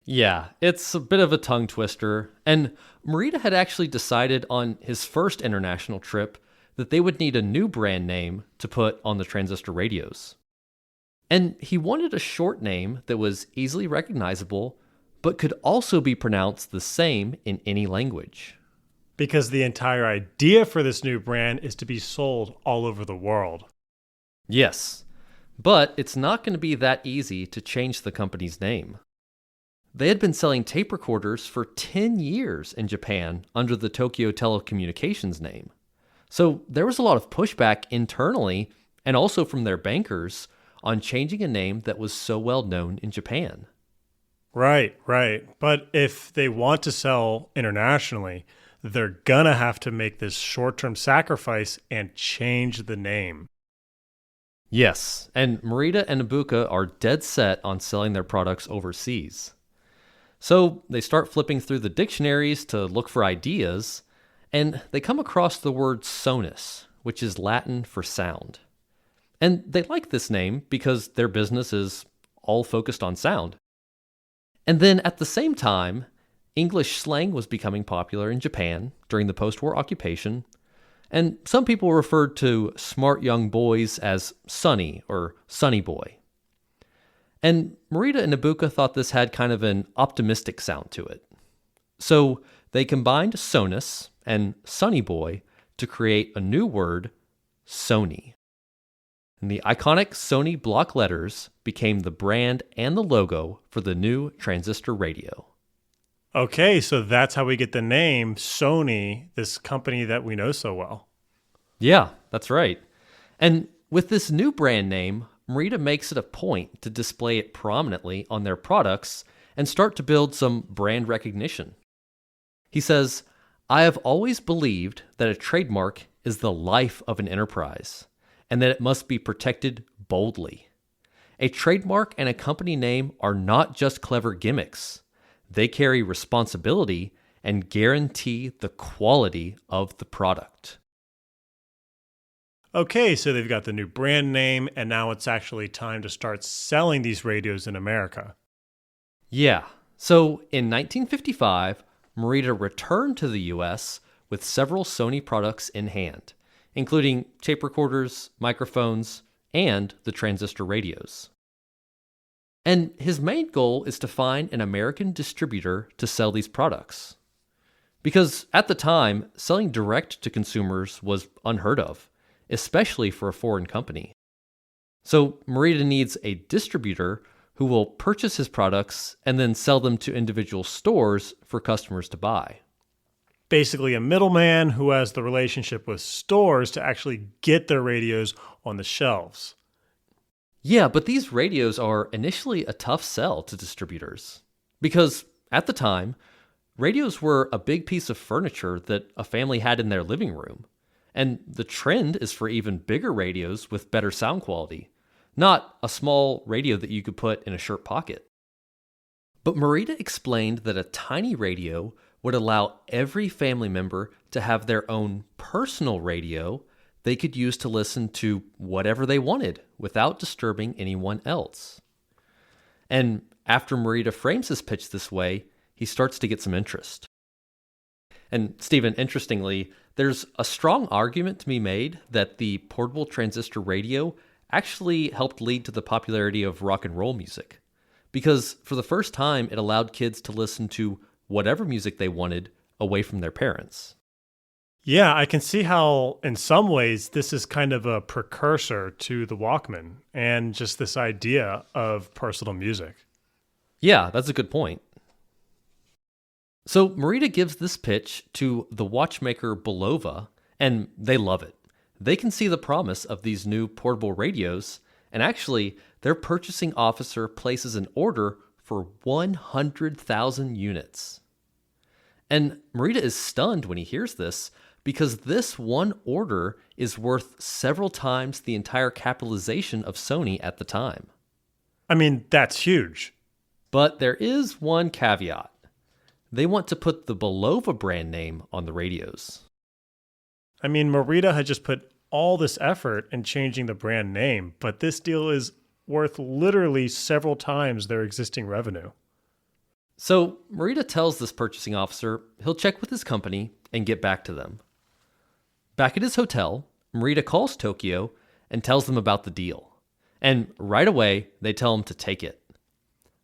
Yeah, it's a bit of a tongue twister, and Morita had actually decided on his first international trip that they would need a new brand name to put on the transistor radios. And he wanted a short name that was easily recognizable, but could also be pronounced the same in any language. Because the entire idea for this new brand is to be sold all over the world. Yes, but it's not going to be that easy to change the company's name. They had been selling tape recorders for 10 years in Japan under the Tokyo Telecommunications name. So there was a lot of pushback internally and also from their bankers on changing a name that was so well known in Japan. Right, right. But if they want to sell internationally, they're gonna have to make this short-term sacrifice and change the name. Yes, and Morita and Ibuka are dead set on selling their products overseas. So they start flipping through the dictionaries to look for ideas, and they come across the word sonus, which is Latin for sound. And they like this name because their business is all focused on sound. And then at the same time, English slang was becoming popular in Japan during the post-war occupation, and some people referred to smart young boys as Sonny or Sonny Boy. And Morita and Ibuka thought this had kind of an optimistic sound to it. So they combined Sonus and Sonny Boy to create a new word, Sony. And the iconic Sony block letters became the brand and the logo for the new transistor radio. Okay, so that's how we get the name Sony, this company that we know so well. Yeah, that's right. And with this new brand name, Morita makes it a point to display it prominently on their products and start to build some brand recognition. He says, "I have always believed that a trademark is the life of an enterprise, and that it must be protected boldly. A trademark and a company name are not just clever gimmicks. They carry responsibility and guarantee the quality of the product." Okay, so they've got the new brand name, and now it's actually time to start selling these radios in America. Yeah, so in 1955, Morita returned to the US with several Sony products in hand, including tape recorders, microphones, and the transistor radios. And his main goal is to find an American distributor to sell these products. Because at the time, selling direct to consumers was unheard of, especially for a foreign company. So Morita needs a distributor who will purchase his products and then sell them to individual stores for customers to buy. Basically, a middleman who has the relationship with stores to actually get their radios on the shelves. Yeah, but these radios are initially a tough sell to distributors. Because at the time, radios were a big piece of furniture that a family had in their living room. And the trend is for even bigger radios with better sound quality, not a small radio that you could put in a shirt pocket. But Morita explained that a tiny radio would allow every family member to have their own personal radio they could use to listen to whatever they wanted without disturbing anyone else. And after Morita frames his pitch this way, he starts to get some interest. And Stephen, interestingly, there's a strong argument to be made that the portable transistor radio actually helped lead to the popularity of rock and roll music. Because for the first time, it allowed kids to listen to whatever music they wanted away from their parents. Yeah, I can see how, in some ways, this is kind of a precursor to the Walkman and just this idea of personal music. Yeah, that's a good point. So Morita gives this pitch to the watchmaker Bulova, and they love it. They can see the promise of these new portable radios, and actually, their purchasing officer places an order for 100,000 units. And Morita is stunned when he hears this, because this one order is worth several times the entire capitalization of Sony at the time. I mean, that's huge. But there is one caveat. They want to put the Bulova brand name on the radios. I mean, Morita had just put all this effort in changing the brand name, but this deal is worth literally several times their existing revenue. So Morita tells this purchasing officer he'll check with his company and get back to them. Back at his hotel, Morita calls Tokyo and tells them about the deal. And right away, they tell him to take it.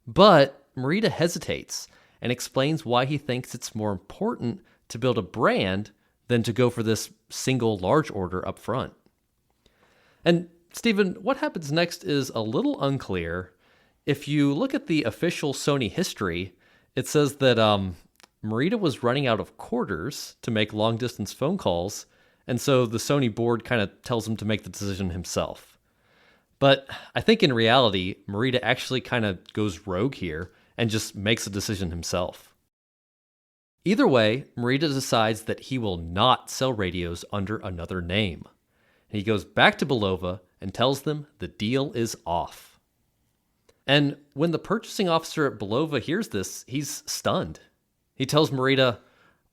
But Morita hesitates and explains why he thinks it's more important to build a brand than to go for this single large order up front. And Stephen, what happens next is a little unclear. If you look at the official Sony history, it says that Morita was running out of quarters to make long-distance phone calls, and so the Sony board kind of tells him to make the decision himself. But I think in reality, Morita actually kind of goes rogue here and just makes a decision himself. Either way, Morita decides that he will not sell radios under another name. He goes back to Bulova and tells them the deal is off. And when the purchasing officer at Bulova hears this, he's stunned. He tells Morita,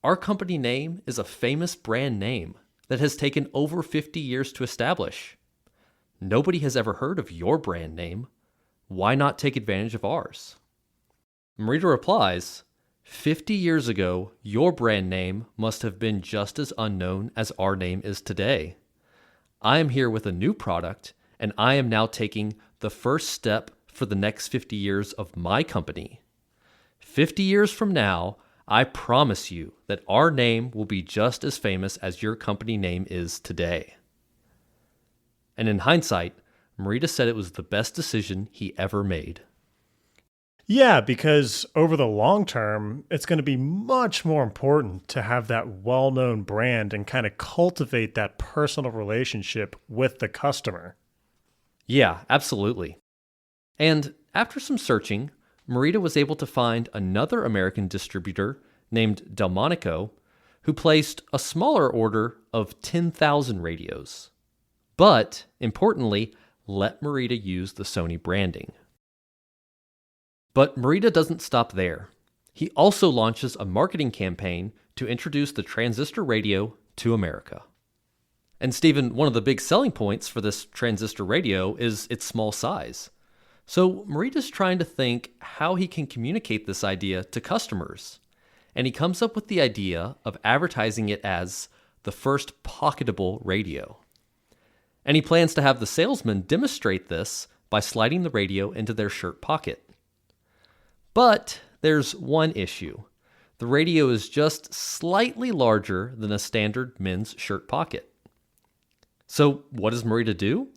"Our company name is a famous brand name that has taken over 50 years to establish. Nobody has ever heard of your brand name. Why not take advantage of ours?" Morita replies, 50 years ago, your brand name must have been just as unknown as our name is today. I am here with a new product, and I am now taking the first step for the next 50 years of my company. 50 years from now, I promise you that our name will be just as famous as your company name is today. And in hindsight, Morita said it was the best decision he ever made. Yeah, because over the long term, it's going to be much more important to have that well-known brand and kind of cultivate that personal relationship with the customer. Yeah, absolutely. And after some searching, Morita was able to find another American distributor named Delmonico who placed a smaller order of 10,000 radios. But, importantly, let Morita use the Sony branding. But Morita doesn't stop there. He also launches a marketing campaign to introduce the transistor radio to America. And Stephen, one of the big selling points for this transistor radio is its small size. So Morita's trying to think how he can communicate this idea to customers. And he comes up with the idea of advertising it as the first pocketable radio. And he plans to have the salesman demonstrate this by sliding the radio into their shirt pocket. But there's one issue. The radio is just slightly larger than a standard men's shirt pocket. So what does Morita do?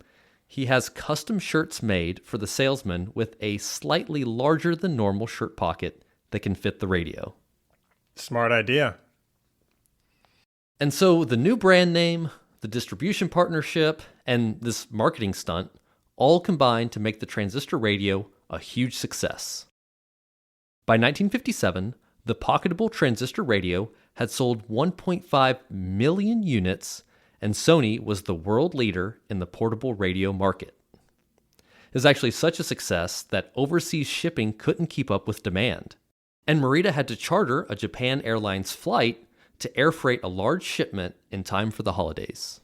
He has custom shirts made for the salesman with a slightly larger than normal shirt pocket that can fit the radio. Smart idea. And so the new brand name, the distribution partnership, and this marketing stunt all combined to make the transistor radio a huge success. By 1957, the pocketable transistor radio had sold 1.5 million units, and Sony was the world leader in the portable radio market. It was actually such a success that overseas shipping couldn't keep up with demand, and Morita had to charter a Japan Airlines flight to air freight a large shipment in time for the holidays.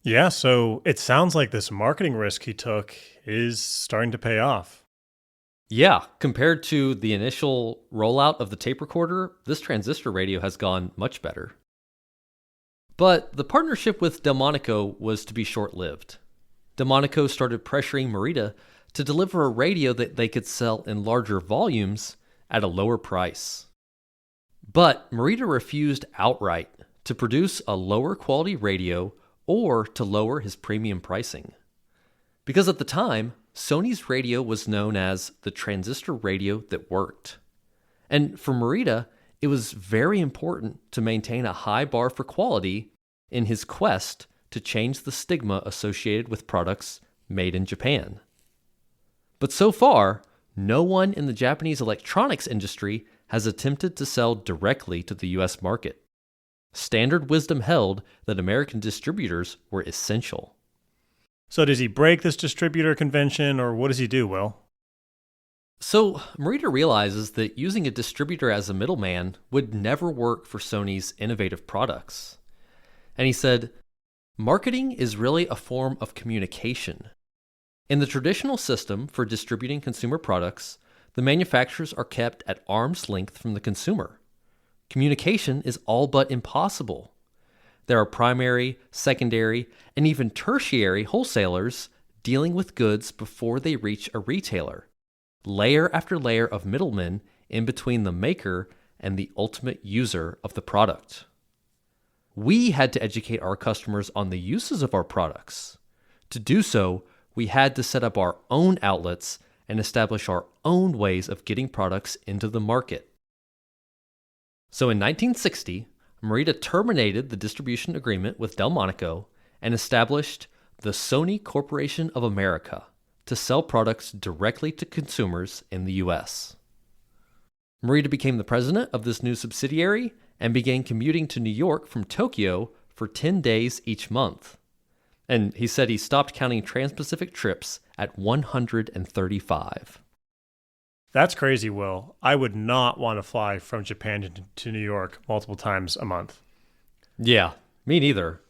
Yeah, so it sounds like this marketing risk he took is starting to pay off. Yeah, compared to the initial rollout of the tape recorder, this transistor radio has gone much better. But the partnership with Delmonico was to be short-lived. Delmonico started pressuring Morita to deliver a radio that they could sell in larger volumes at a lower price. But Morita refused outright to produce a lower quality radio or to lower his premium pricing. Because at the time, Sony's radio was known as the transistor radio that worked. And for Morita, it was very important to maintain a high bar for quality in his quest to change the stigma associated with products made in Japan. But so far, no one in the Japanese electronics industry has attempted to sell directly to the US market. Standard wisdom held that American distributors were essential. So does he break this distributor convention, or what does he do, Will? So Morita realizes that using a distributor as a middleman would never work for Sony's innovative products. And he said, marketing is really a form of communication. In the traditional system for distributing consumer products, the manufacturers are kept at arm's length from the consumer. Communication is all but impossible. There are primary, secondary, and even tertiary wholesalers dealing with goods before they reach a retailer. Layer after layer of middlemen in between the maker and the ultimate user of the product. We had to educate our customers on the uses of our products. To do so, we had to set up our own outlets and establish our own ways of getting products into the market. So in 1960, Morita terminated the distribution agreement with Delmonico and established the Sony Corporation of America to sell products directly to consumers in the US. Morita became the president of this new subsidiary and began commuting to New York from Tokyo for 10 days each month. And he said he stopped counting trans-Pacific trips at 135. That's crazy, Will. I would not want to fly from Japan to New York multiple times a month. Yeah, me neither.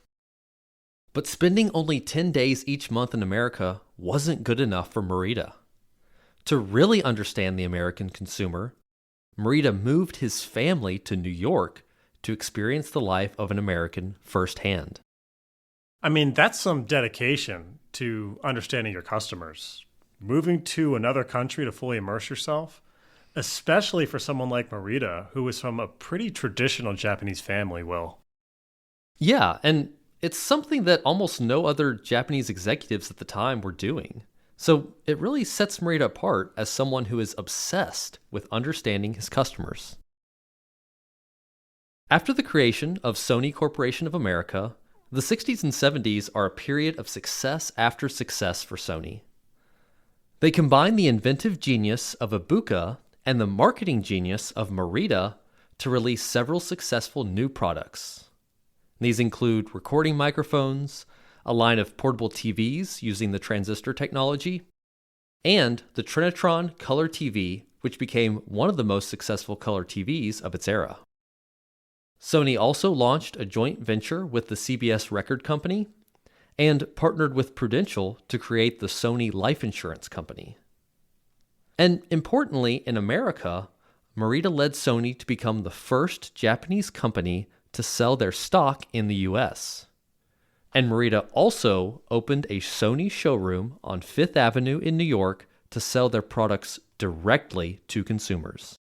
But spending only 10 days each month in America wasn't good enough for Morita. To really understand the American consumer, Morita moved his family to New York to experience the life of an American firsthand. I mean, that's some dedication to understanding your customers. Moving to another country to fully immerse yourself, especially for someone like Morita, who was from a pretty traditional Japanese family, Will. Yeah, and it's something that almost no other Japanese executives at the time were doing. So it really sets Morita apart as someone who is obsessed with understanding his customers. After the creation of Sony Corporation of America, the 60s and 70s are a period of success after success for Sony. They combine the inventive genius of Ibuka and the marketing genius of Morita to release several successful new products. These include recording microphones, a line of portable TVs using the transistor technology, and the Trinitron Color TV, which became one of the most successful color TVs of its era. Sony also launched a joint venture with the CBS Record Company and partnered with Prudential to create the Sony Life Insurance Company. And importantly, in America, Morita led Sony to become the first Japanese company to sell their stock in the US. And Morita also opened a Sony showroom on Fifth Avenue in New York to sell their products directly to consumers.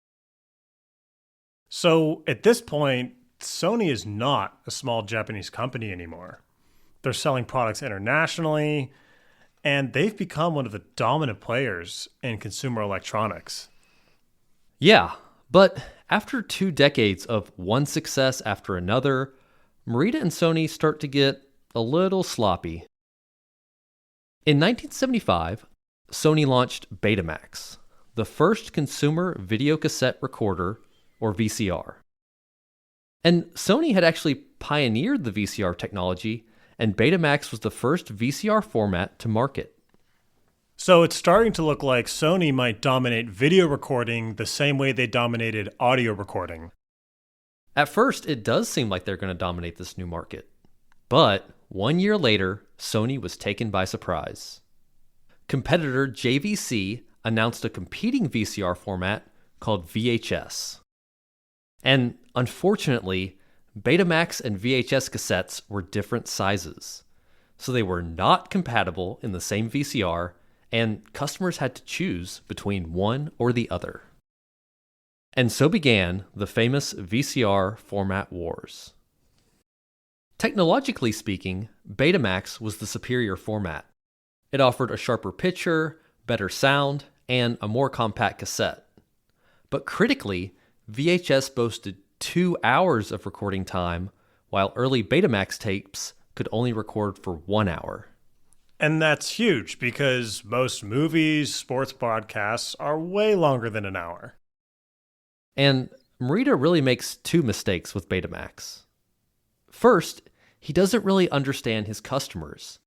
So at this point, Sony is not a small Japanese company anymore. They're selling products internationally, and they've become one of the dominant players in consumer electronics. Yeah, but after 2 decades of one success after another, Morita and Sony start to get a little sloppy. In 1975, Sony launched Betamax, the first consumer videocassette recorder, or VCR. And Sony had actually pioneered the VCR technology, and Betamax was the first VCR format to market. So it's starting to look like Sony might dominate video recording the same way they dominated audio recording. At first, it does seem like they're going to dominate this new market. But 1 year later, Sony was taken by surprise. Competitor JVC announced a competing VCR format called VHS. And unfortunately, Betamax and VHS cassettes were different sizes. So they were not compatible in the same VCR, and customers had to choose between one or the other. And so began the famous VCR format wars. Technologically speaking, Betamax was the superior format. It offered a sharper picture, better sound, and a more compact cassette. But critically, VHS boasted 2 hours of recording time, while early Betamax tapes could only record for 1 hour. And that's huge because most movies, sports broadcasts are way longer than an hour. And Morita really makes 2 mistakes with Betamax. First, he doesn't really understand his customers.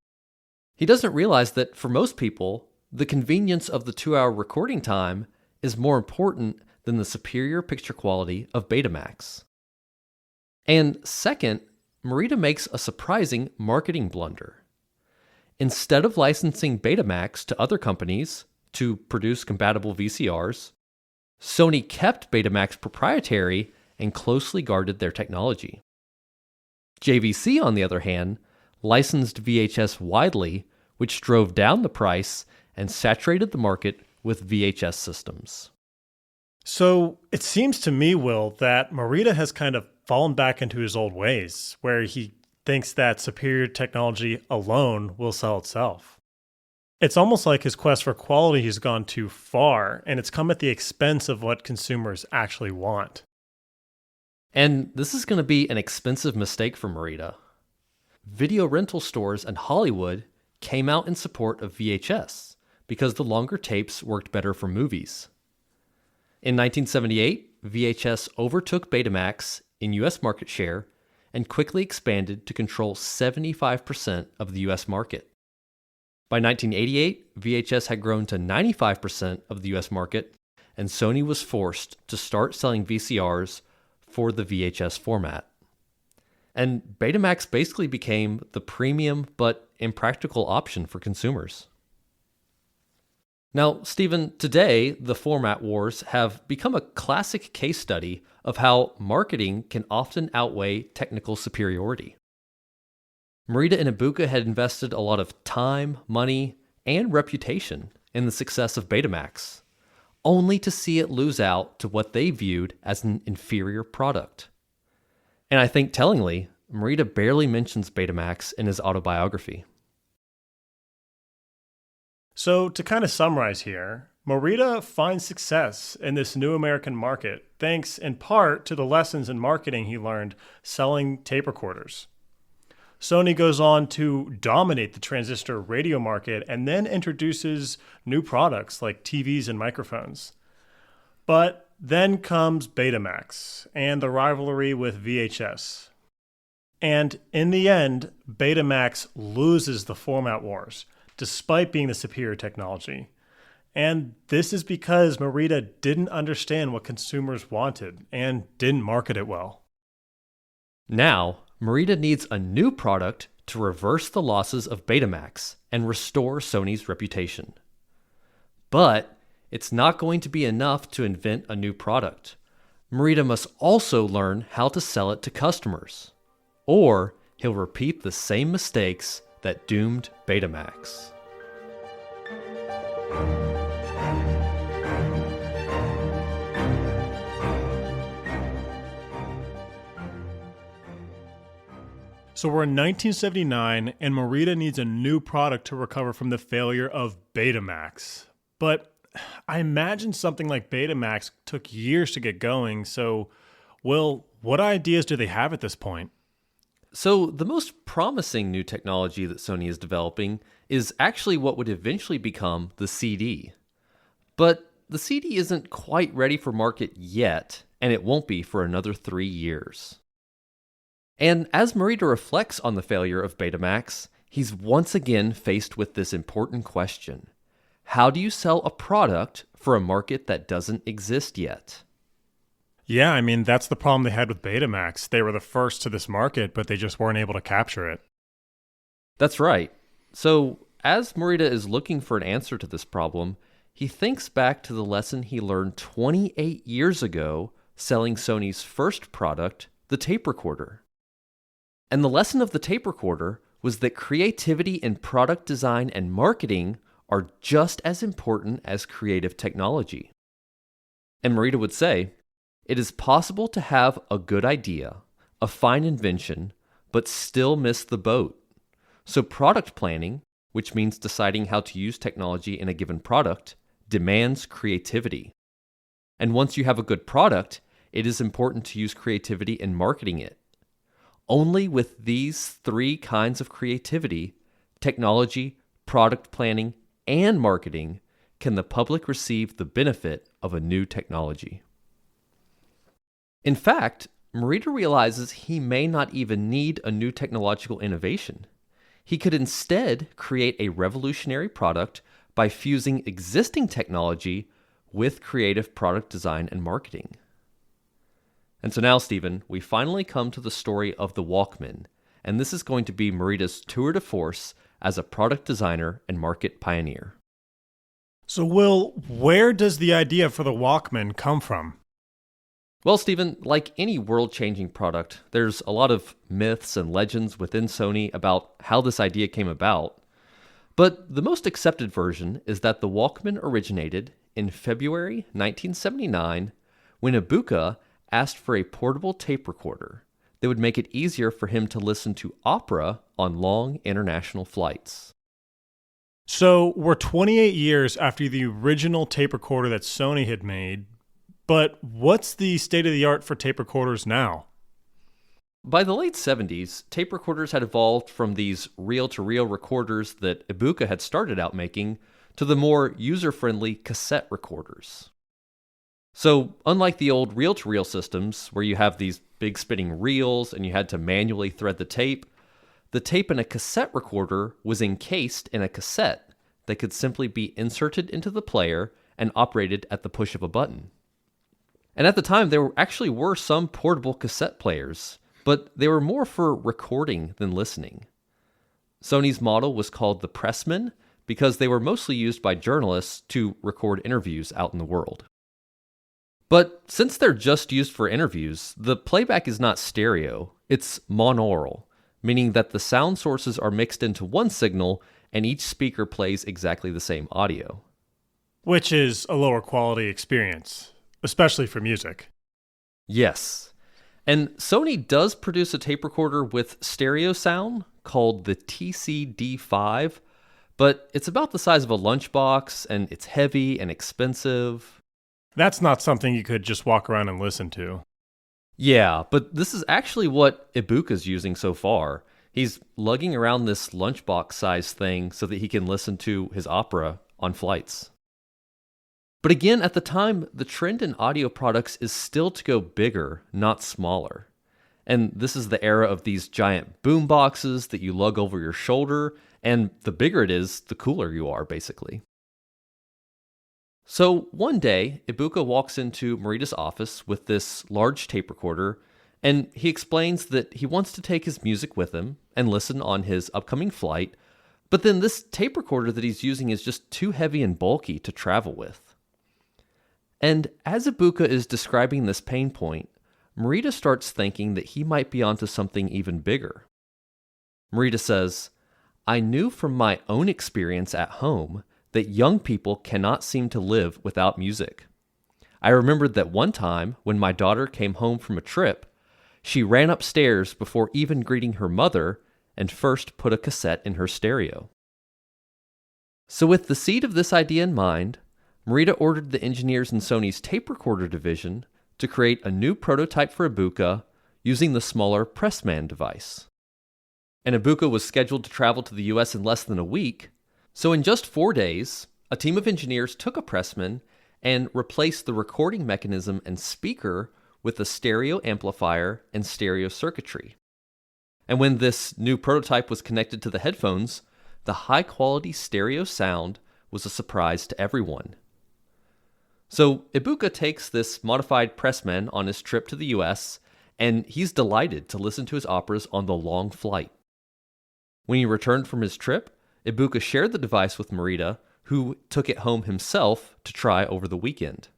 He doesn't realize that for most people, the convenience of the 2-hour recording time is more important than the superior picture quality of Betamax. And second, Morita makes a surprising marketing blunder. Instead of licensing Betamax to other companies to produce compatible VCRs, Sony kept Betamax proprietary and closely guarded their technology. JVC, on the other hand, licensed VHS widely, which drove down the price and saturated the market with VHS systems. So it seems to me, Will, that Morita has kind of fallen back into his old ways, where he thinks that superior technology alone will sell itself. It's almost like his quest for quality has gone too far, and it's come at the expense of what consumers actually want. And this is going to be an expensive mistake for Morita. Video rental stores in Hollywood came out in support of VHS because the longer tapes worked better for movies. In 1978, VHS overtook Betamax in US market share and quickly expanded to control 75% of the US market. By 1988, VHS had grown to 95% of the US market, and Sony was forced to start selling VCRs for the VHS format. And Betamax basically became the premium but impractical option for consumers. Now, Stephen, today the format wars have become a classic case study of how marketing can often outweigh technical superiority. Morita and Ibuka had invested a lot of time, money, and reputation in the success of Betamax, only to see it lose out to what they viewed as an inferior product. And I think tellingly, Morita barely mentions Betamax in his autobiography. So to kind of summarize here, Morita finds success in this new American market thanks in part to the lessons in marketing he learned selling tape recorders. Sony goes on to dominate the transistor radio market and then introduces new products like TVs and microphones. But then comes Betamax and the rivalry with VHS. And in the end, Betamax loses the format wars, despite being the superior technology. And this is because Morita didn't understand what consumers wanted and didn't market it well. Now, Morita needs a new product to reverse the losses of Betamax and restore Sony's reputation. But it's not going to be enough to invent a new product. Morita must also learn how to sell it to customers, or he'll repeat the same mistakes that doomed Betamax. So we're in 1979, and Morita needs a new product to recover from the failure of Betamax. But I imagine something like Betamax took years to get going, so, Will, what ideas do they have at this point? So the most promising new technology that Sony is developing is actually what would eventually become the CD. But the CD isn't quite ready for market yet, and it won't be for another 3 years. And as Morita reflects on the failure of Betamax, he's once again faced with this important question. How do you sell a product for a market that doesn't exist yet? Yeah, I mean, that's the problem they had with Betamax. They were the first to this market, but they just weren't able to capture it. That's right. So, as Morita is looking for an answer to this problem, he thinks back to the lesson he learned 28 years ago selling Sony's first product, the tape recorder. And the lesson of the tape recorder was that creativity in product design and marketing are just as important as creative technology. And Morita would say, it is possible to have a good idea, a fine invention, but still miss the boat. So product planning, which means deciding how to use technology in a given product, demands creativity. And once you have a good product, it is important to use creativity in marketing it. Only with these 3 kinds of creativity, technology, product planning, and marketing, can the public receive the benefit of a new technology. In fact, Morita realizes he may not even need a new technological innovation. He could instead create a revolutionary product by fusing existing technology with creative product design and marketing. And so now, Stephen, we finally come to the story of the Walkman, and this is going to be Morita's tour de force as a product designer and market pioneer. So, Will, where does the idea for the Walkman come from? Well, Stephen, like any world-changing product, there's a lot of myths and legends within Sony about how this idea came about. But the most accepted version is that the Walkman originated in February 1979 when Ibuka asked for a portable tape recorder that would make it easier for him to listen to opera on long international flights. So we're 28 years after the original tape recorder that Sony had made, but what's the state of the art for tape recorders now? By the late 70s, tape recorders had evolved from these reel-to-reel recorders that Ibuka had started out making to the more user-friendly cassette recorders. So, unlike the old reel-to-reel systems where you have these big spinning reels and you had to manually thread the tape in a cassette recorder was encased in a cassette that could simply be inserted into the player and operated at the push of a button. And at the time, there actually were some portable cassette players, but they were more for recording than listening. Sony's model was called the Pressman because they were mostly used by journalists to record interviews out in the world. But since they're just used for interviews, the playback is not stereo, it's monaural, meaning that the sound sources are mixed into one signal and each speaker plays exactly the same audio. Which is a lower quality experience, especially for music. Yes. And Sony does produce a tape recorder with stereo sound called the TC-D5, but it's about the size of a lunchbox and it's heavy and expensive. That's not something you could just walk around and listen to. Yeah, but this is actually what Ibuka's using so far. He's lugging around this lunchbox-sized thing so that he can listen to his opera on flights. But again, at the time, the trend in audio products is still to go bigger, not smaller. And this is the era of these giant boom boxes that you lug over your shoulder, and the bigger it is, the cooler you are, basically. So one day, Ibuka walks into Morita's office with this large tape recorder, and he explains that he wants to take his music with him and listen on his upcoming flight, but then this tape recorder that he's using is just too heavy and bulky to travel with. And as Ibuka is describing this pain point, Morita starts thinking that he might be onto something even bigger. Morita says, "I knew from my own experience at home that young people cannot seem to live without music. I remembered that one time when my daughter came home from a trip, she ran upstairs before even greeting her mother and first put a cassette in her stereo." So with the seed of this idea in mind, Morita ordered the engineers in Sony's tape recorder division to create a new prototype for Ibuka using the smaller Pressman device. And Ibuka was scheduled to travel to the US in less than a week, so in just 4 days, a team of engineers took a Pressman and replaced the recording mechanism and speaker with a stereo amplifier and stereo circuitry. And when this new prototype was connected to the headphones, the high-quality stereo sound was a surprise to everyone. So Ibuka takes this modified Pressman on his trip to the US, and he's delighted to listen to his operas on the long flight. When he returned from his trip, Ibuka shared the device with Morita, who took it home himself to try over the weekend.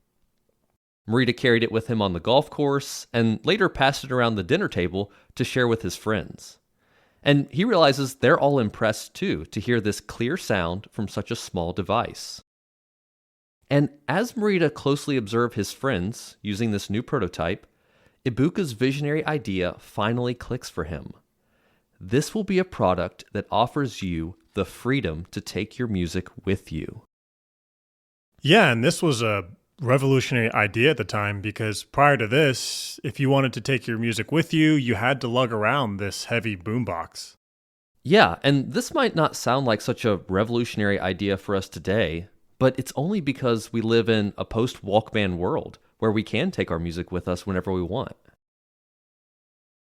Morita carried it with him on the golf course and later passed it around the dinner table to share with his friends. And he realizes they're all impressed too to hear this clear sound from such a small device. And as Morita closely observed his friends using this new prototype, Ibuka's visionary idea finally clicks for him. This will be a product that offers you the freedom to take your music with you. Yeah, and this was a revolutionary idea at the time because prior to this, if you wanted to take your music with you, you had to lug around this heavy boombox. Yeah, and this might not sound like such a revolutionary idea for us today, but it's only because we live in a post-Walkman world where we can take our music with us whenever we want.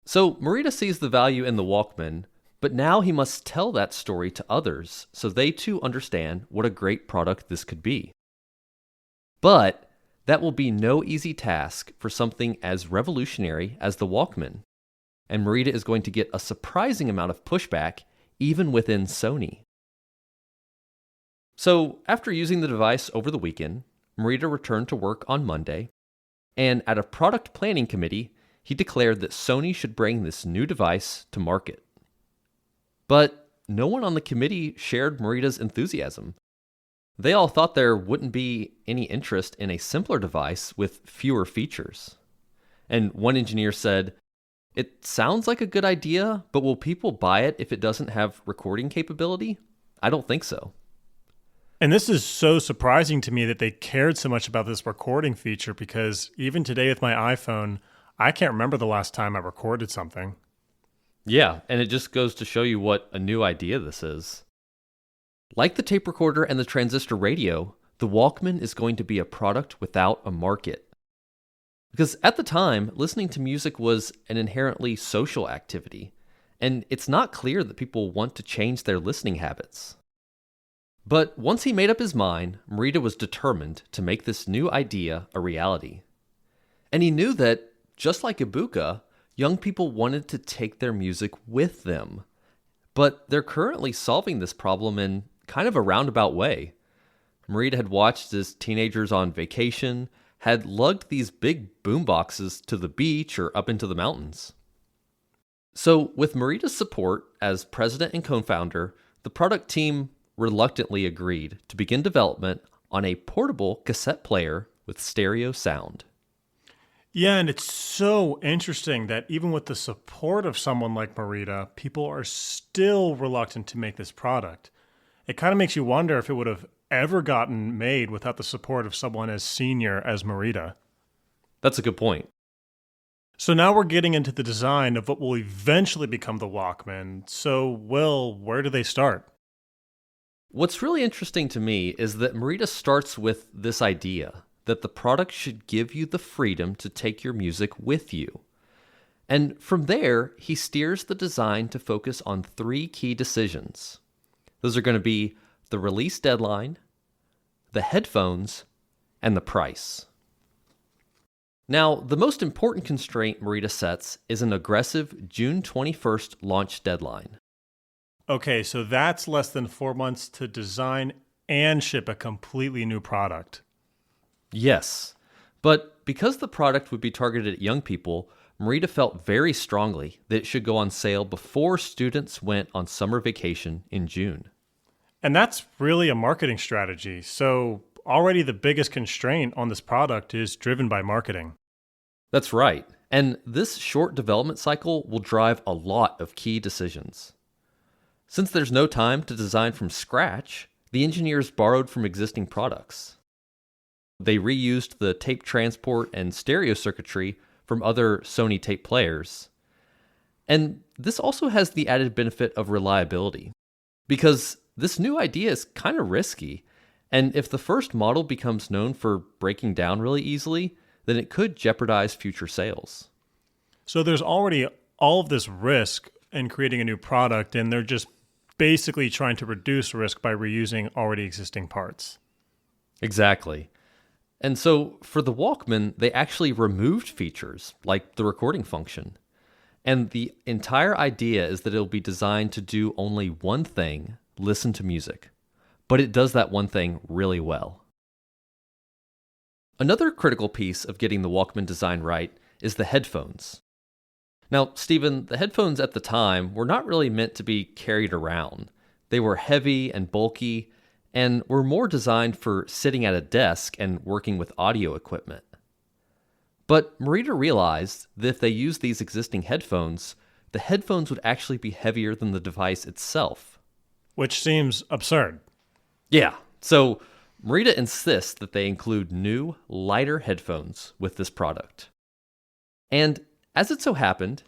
So Morita sees the value in the Walkman, but now he must tell that story to others so they too understand what a great product this could be. But that will be no easy task for something as revolutionary as the Walkman, and Morita is going to get a surprising amount of pushback even within Sony. So after using the device over the weekend, Morita returned to work on Monday, and at a product planning committee, he declared that Sony should bring this new device to market. But no one on the committee shared Morita's enthusiasm. They all thought there wouldn't be any interest in a simpler device with fewer features. And one engineer said, "It sounds like a good idea, but will people buy it if it doesn't have recording capability? I don't think so." And this is so surprising to me that they cared so much about this recording feature because even today with my iPhone, I can't remember the last time I recorded something. Yeah, and it just goes to show you what a new idea this is. Like the tape recorder and the transistor radio, the Walkman is going to be a product without a market. Because at the time, listening to music was an inherently social activity, and it's not clear that people want to change their listening habits. But once he made up his mind, Morita was determined to make this new idea a reality. And he knew that, just like Ibuka, young people wanted to take their music with them. But they're currently solving this problem in kind of a roundabout way. Morita had watched as teenagers on vacation had lugged these big boomboxes to the beach or up into the mountains. So, with Morita's support as president and co-founder, the product team reluctantly agreed to begin development on a portable cassette player with stereo sound. Yeah, and it's so interesting that even with the support of someone like Morita, people are still reluctant to make this product. It kind of makes you wonder if it would have ever gotten made without the support of someone as senior as Morita. That's a good point. So now we're getting into the design of what will eventually become the Walkman. So, Will, where do they start? What's really interesting to me is that Morita starts with this idea that the product should give you the freedom to take your music with you. And from there, he steers the design to focus on 3 key decisions. Those are going to be the release deadline, the headphones, and the price. Now, the most important constraint Morita sets is an aggressive June 21st launch deadline. Okay, so that's less than 4 months to design and ship a completely new product. Yes, but because the product would be targeted at young people, Morita felt very strongly that it should go on sale before students went on summer vacation in June. And that's really a marketing strategy. So already the biggest constraint on this product is driven by marketing. That's right, and this short development cycle will drive a lot of key decisions. Since there's no time to design from scratch, the engineers borrowed from existing products. They reused the tape transport and stereo circuitry from other Sony tape players. And this also has the added benefit of reliability, because this new idea is kind of risky, and if the first model becomes known for breaking down really easily, then it could jeopardize future sales. So there's already all of this risk in creating a new product, and they're just basically trying to reduce risk by reusing already existing parts. Exactly. And so for the Walkman, they actually removed features like the recording function. And the entire idea is that it'll be designed to do only one thing, listen to music. But it does that one thing really well. Another critical piece of getting the Walkman design right is the headphones. Now, Stephen, the headphones at the time were not really meant to be carried around. They were heavy and bulky, and were more designed for sitting at a desk and working with audio equipment. But Morita realized that if they used these existing headphones, the headphones would actually be heavier than the device itself. Which seems absurd. Yeah, so Morita insists that they include new, lighter headphones with this product. And as it so happened,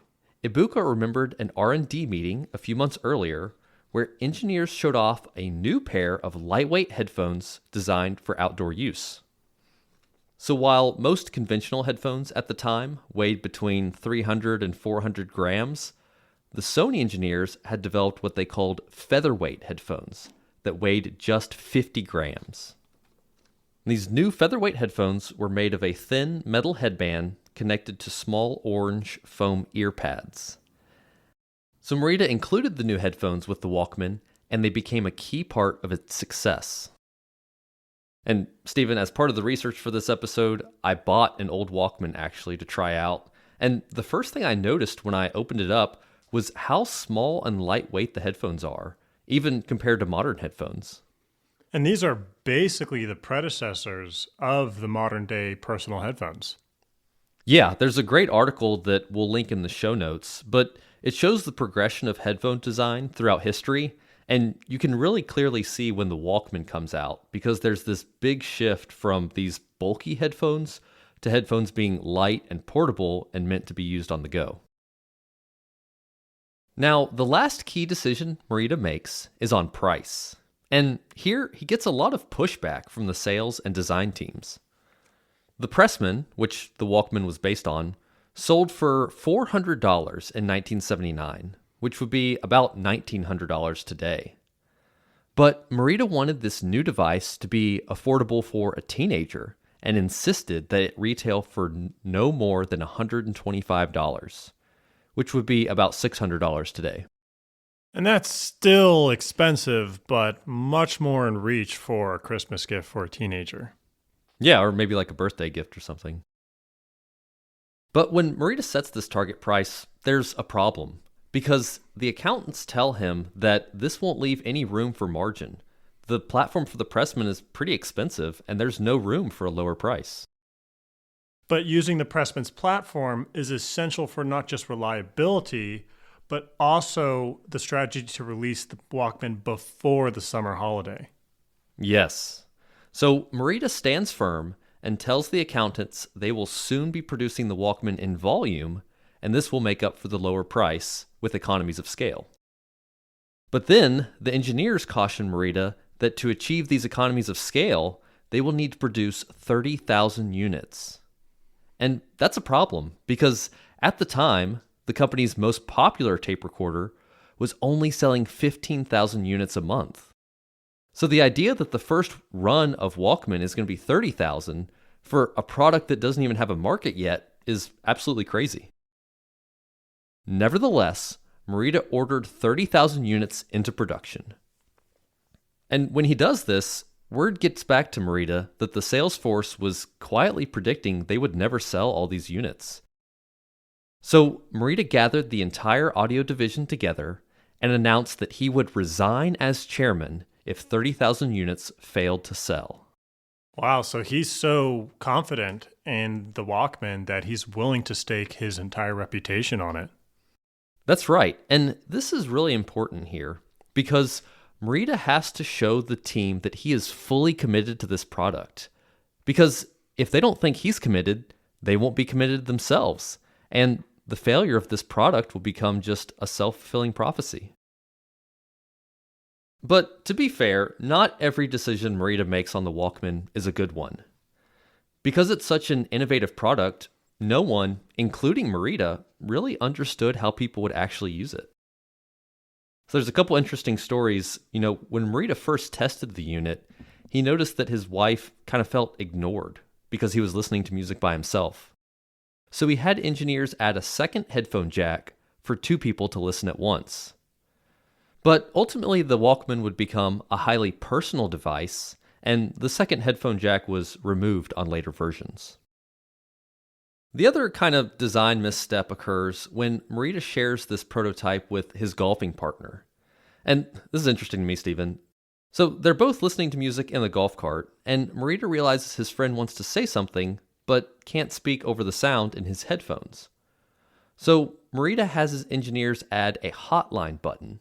Ibuka remembered an R&D meeting a few months earlier where engineers showed off a new pair of lightweight headphones designed for outdoor use. So while most conventional headphones at the time weighed between 300 and 400 grams, the Sony engineers had developed what they called featherweight headphones that weighed just 50 grams. These new featherweight headphones were made of a thin metal headband connected to small orange foam ear pads. So Morita included the new headphones with the Walkman, and they became a key part of its success. And Stephen, as part of the research for this episode, I bought an old Walkman actually to try out. And the first thing I noticed when I opened it up was how small and lightweight the headphones are, even compared to modern headphones. And these are basically the predecessors of the modern day personal headphones. Yeah, there's a great article that we'll link in the show notes, but it shows the progression of headphone design throughout history, and you can really clearly see when the Walkman comes out, because there's this big shift from these bulky headphones to headphones being light and portable and meant to be used on the go. Now, the last key decision Morita makes is on price. And here, he gets a lot of pushback from the sales and design teams. The Pressman, which the Walkman was based on, sold for $400 in 1979, which would be about $1,900 today. But Morita wanted this new device to be affordable for a teenager and insisted that it retail for no more than $125, which would be about $600 today. And that's still expensive, but much more in reach for a Christmas gift for a teenager. Yeah, or maybe like a birthday gift or something. But when Morita sets this target price, there's a problem, because the accountants tell him that this won't leave any room for margin. The platform for the Pressman is pretty expensive, and there's no room for a lower price. But using the Pressman's platform is essential for not just reliability, but also the strategy to release the Walkman before the summer holiday. Yes. So Morita stands firm and tells the accountants they will soon be producing the Walkman in volume, and this will make up for the lower price with economies of scale. But then the engineers caution Morita that to achieve these economies of scale, they will need to produce 30,000 units. And that's a problem, because at the time, the company's most popular tape recorder was only selling 15,000 units a month. So the idea that the first run of Walkman is going to be 30,000 for a product that doesn't even have a market yet is absolutely crazy. Nevertheless, Morita ordered 30,000 units into production. And when he does this, word gets back to Morita that the sales force was quietly predicting they would never sell all these units. So Morita gathered the entire audio division together and announced that he would resign as chairman if 30,000 units failed to sell. Wow, so he's so confident in the Walkman that he's willing to stake his entire reputation on it. That's right, and this is really important here because Morita has to show the team that he is fully committed to this product. Because if they don't think he's committed, they won't be committed themselves, and the failure of this product will become just a self-fulfilling prophecy. But to be fair, not every decision Morita makes on the Walkman is a good one. Because it's such an innovative product, no one, including Morita, really understood how people would actually use it. So there's a couple interesting stories. When Morita first tested the unit, he noticed that his wife kind of felt ignored because he was listening to music by himself. So he had engineers add a second headphone jack for two people to listen at once. But ultimately, the Walkman would become a highly personal device, and the second headphone jack was removed on later versions. The other kind of design misstep occurs when Morita shares this prototype with his golfing partner. And this is interesting to me, Stephen. So they're both listening to music in the golf cart, and Morita realizes his friend wants to say something, but can't speak over the sound in his headphones. So Morita has his engineers add a hotline button.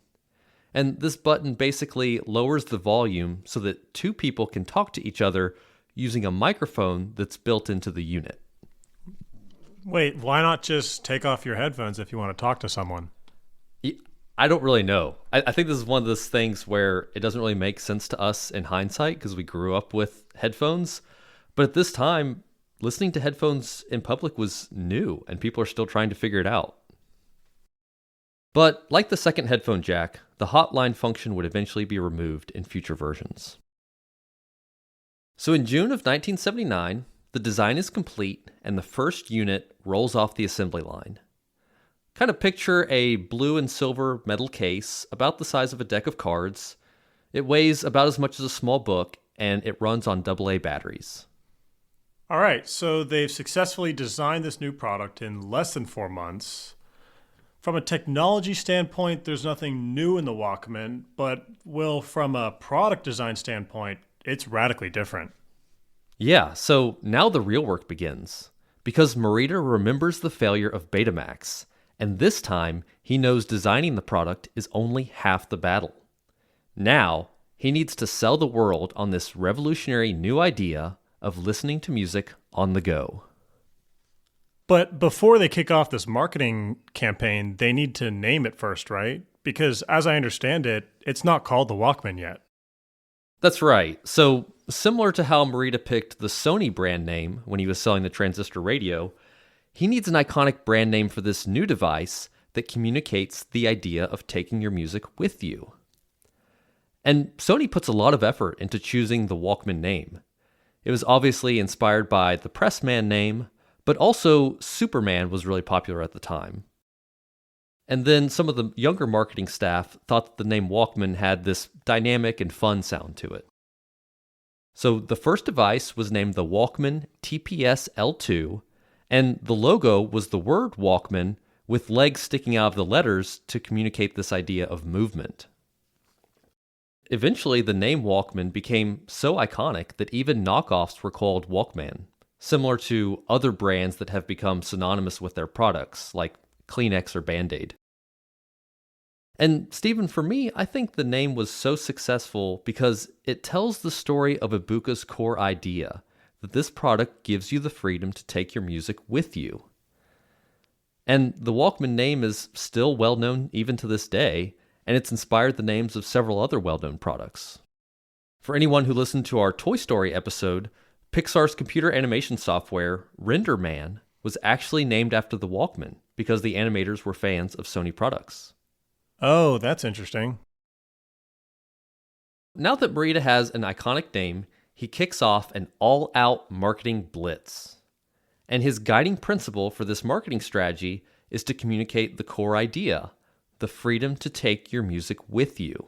And this button basically lowers the volume so that two people can talk to each other using a microphone that's built into the unit. Wait, why not just take off your headphones if you want to talk to someone? I don't really know. I think this is one of those things where it doesn't really make sense to us in hindsight because we grew up with headphones. But at this time, listening to headphones in public was new and people are still trying to figure it out. But like the second headphone jack, the hotline function would eventually be removed in future versions. So in June of 1979, the design is complete and the first unit rolls off the assembly line. Kind of picture a blue and silver metal case about the size of a deck of cards. It weighs about as much as a small book and it runs on AA batteries. All right, so they've successfully designed this new product in less than 4 months. From a technology standpoint, there's nothing new in the Walkman, but from a product design standpoint, it's radically different. Yeah, so now the real work begins, because Morita remembers the failure of Betamax, and this time he knows designing the product is only half the battle. Now, he needs to sell the world on this revolutionary new idea of listening to music on the go. But before they kick off this marketing campaign, they need to name it first, right? Because as I understand it, it's not called the Walkman yet. That's right. So, similar to how Morita picked the Sony brand name when he was selling the transistor radio, he needs an iconic brand name for this new device that communicates the idea of taking your music with you. And Sony puts a lot of effort into choosing the Walkman name. It was obviously inspired by the Pressman name, but also Superman was really popular at the time. And then some of the younger marketing staff thought that the name Walkman had this dynamic and fun sound to it. So the first device was named the Walkman TPS L2, and the logo was the word Walkman with legs sticking out of the letters to communicate this idea of movement. Eventually, the name Walkman became so iconic that even knockoffs were called Walkman, similar to other brands that have become synonymous with their products, like Kleenex or Band-Aid. And Stephen, for me, I think the name was so successful because it tells the story of Ibuka's core idea, that this product gives you the freedom to take your music with you. And the Walkman name is still well known even to this day, and it's inspired the names of several other well-known products. For anyone who listened to our Toy Story episode, Pixar's computer animation software, RenderMan, was actually named after the Walkman because the animators were fans of Sony products. Oh, that's interesting. Now that Morita has an iconic name, he kicks off an all-out marketing blitz. And his guiding principle for this marketing strategy is to communicate the core idea, the freedom to take your music with you.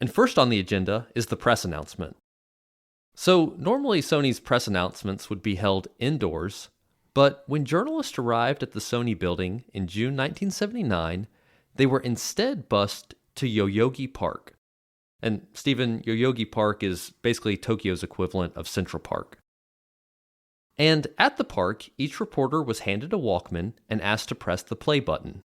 And first on the agenda is the press announcement. So normally Sony's press announcements would be held indoors, but when journalists arrived at the Sony building in June 1979, they were instead bused to Yoyogi Park. And Stephen, Yoyogi Park is basically Tokyo's equivalent of Central Park. And at the park, each reporter was handed a Walkman and asked to press the play button.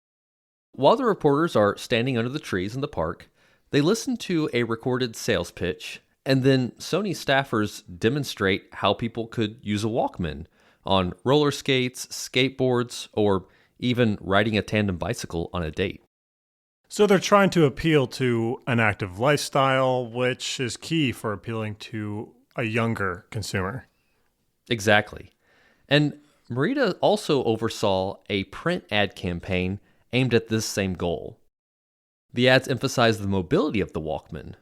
While the reporters are standing under the trees in the park, they listen to a recorded sales pitch, and then Sony staffers demonstrate how people could use a Walkman on roller skates, skateboards, or even riding a tandem bicycle on a date. So they're trying to appeal to an active lifestyle, which is key for appealing to a younger consumer. Exactly. And Morita also oversaw a print ad campaign aimed at this same goal. The ads emphasized the mobility of the Walkman.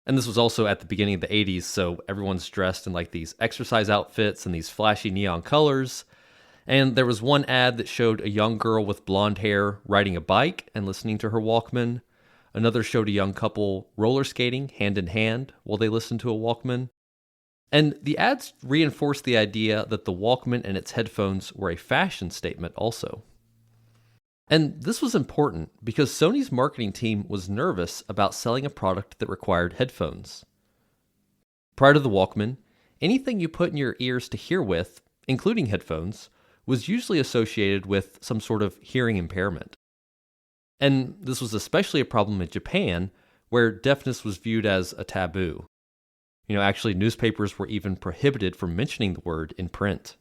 And this was also at the beginning of the 80s, so everyone's dressed in like these exercise outfits and these flashy neon colors. And there was one ad that showed a young girl with blonde hair riding a bike and listening to her Walkman. Another showed a young couple roller skating hand in hand while they listened to a Walkman. And the ads reinforced the idea that the Walkman and its headphones were a fashion statement also. And this was important because Sony's marketing team was nervous about selling a product that required headphones. Prior to the Walkman, anything you put in your ears to hear with, including headphones, was usually associated with some sort of hearing impairment. And this was especially a problem in Japan, where deafness was viewed as a taboo. Actually, newspapers were even prohibited from mentioning the word in print.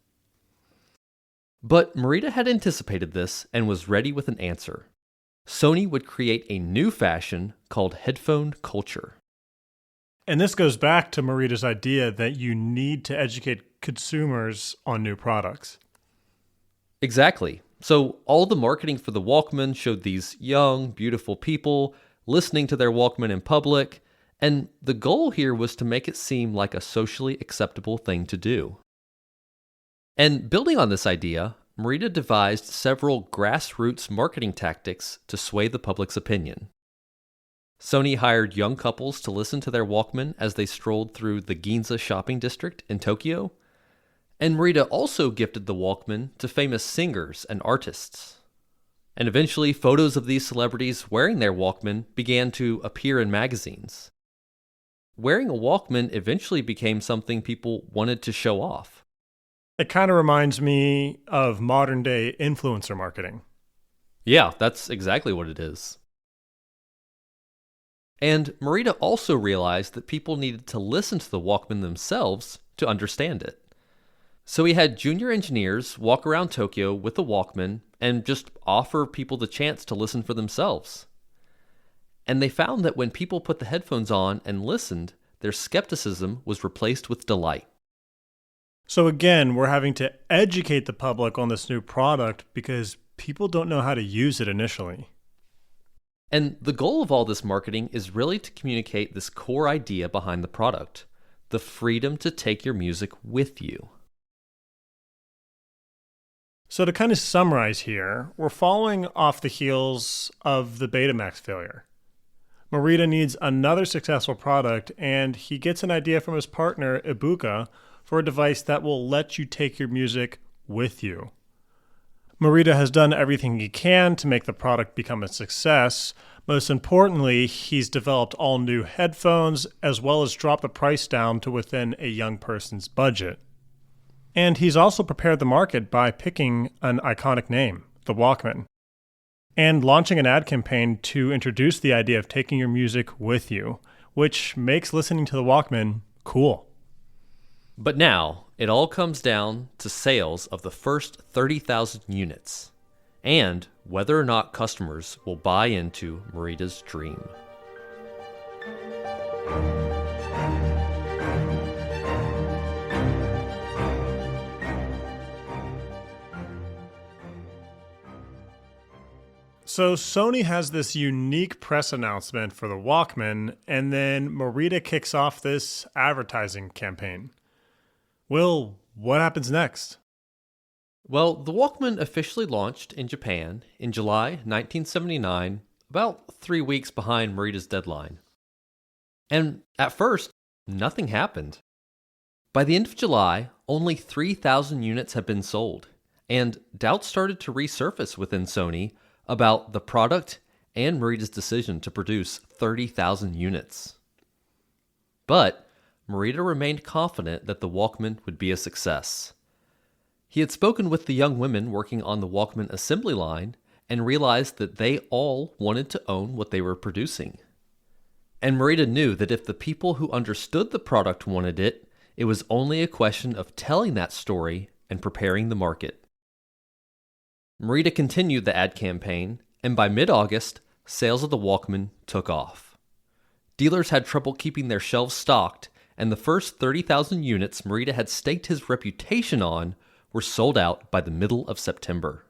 But Morita had anticipated this and was ready with an answer. Sony would create a new fashion called headphone culture. And this goes back to Morita's idea that you need to educate consumers on new products. Exactly. So all the marketing for the Walkman showed these young, beautiful people listening to their Walkman in public, and the goal here was to make it seem like a socially acceptable thing to do. And building on this idea, Morita devised several grassroots marketing tactics to sway the public's opinion. Sony hired young couples to listen to their Walkman as they strolled through the Ginza shopping district in Tokyo. And Morita also gifted the Walkman to famous singers and artists. And eventually, photos of these celebrities wearing their Walkman began to appear in magazines. Wearing a Walkman eventually became something people wanted to show off. It kind of reminds me of modern-day influencer marketing. Yeah, that's exactly what it is. And Morita also realized that people needed to listen to the Walkman themselves to understand it. So he had junior engineers walk around Tokyo with a Walkman and just offer people the chance to listen for themselves. And they found that when people put the headphones on and listened, their skepticism was replaced with delight. So again, we're having to educate the public on this new product because people don't know how to use it initially. And the goal of all this marketing is really to communicate this core idea behind the product, the freedom to take your music with you. So to kind of summarize here, we're following off the heels of the Betamax failure. Morita needs another successful product, and he gets an idea from his partner, Ibuka, for a device that will let you take your music with you. Morita has done everything he can to make the product become a success. Most importantly, he's developed all new headphones as well as dropped the price down to within a young person's budget. And he's also prepared the market by picking an iconic name, the Walkman, and launching an ad campaign to introduce the idea of taking your music with you, which makes listening to the Walkman cool. But now, it all comes down to sales of the first 30,000 units, and whether or not customers will buy into Morita's dream. So Sony has this unique press announcement for the Walkman, and then Morita kicks off this advertising campaign. Will, what happens next? Well, the Walkman officially launched in Japan in July 1979, about 3 weeks behind Morita's deadline. And at first, nothing happened. By the end of July, only 3,000 units had been sold, and doubts started to resurface within Sony about the product and Morita's decision to produce 30,000 units. But Morita remained confident that the Walkman would be a success. He had spoken with the young women working on the Walkman assembly line and realized that they all wanted to own what they were producing. And Morita knew that if the people who understood the product wanted it, it was only a question of telling that story and preparing the market. Morita continued the ad campaign, and by mid-August, sales of the Walkman took off. Dealers had trouble keeping their shelves stocked, and the first 30,000 units Morita had staked his reputation on were sold out by the middle of September.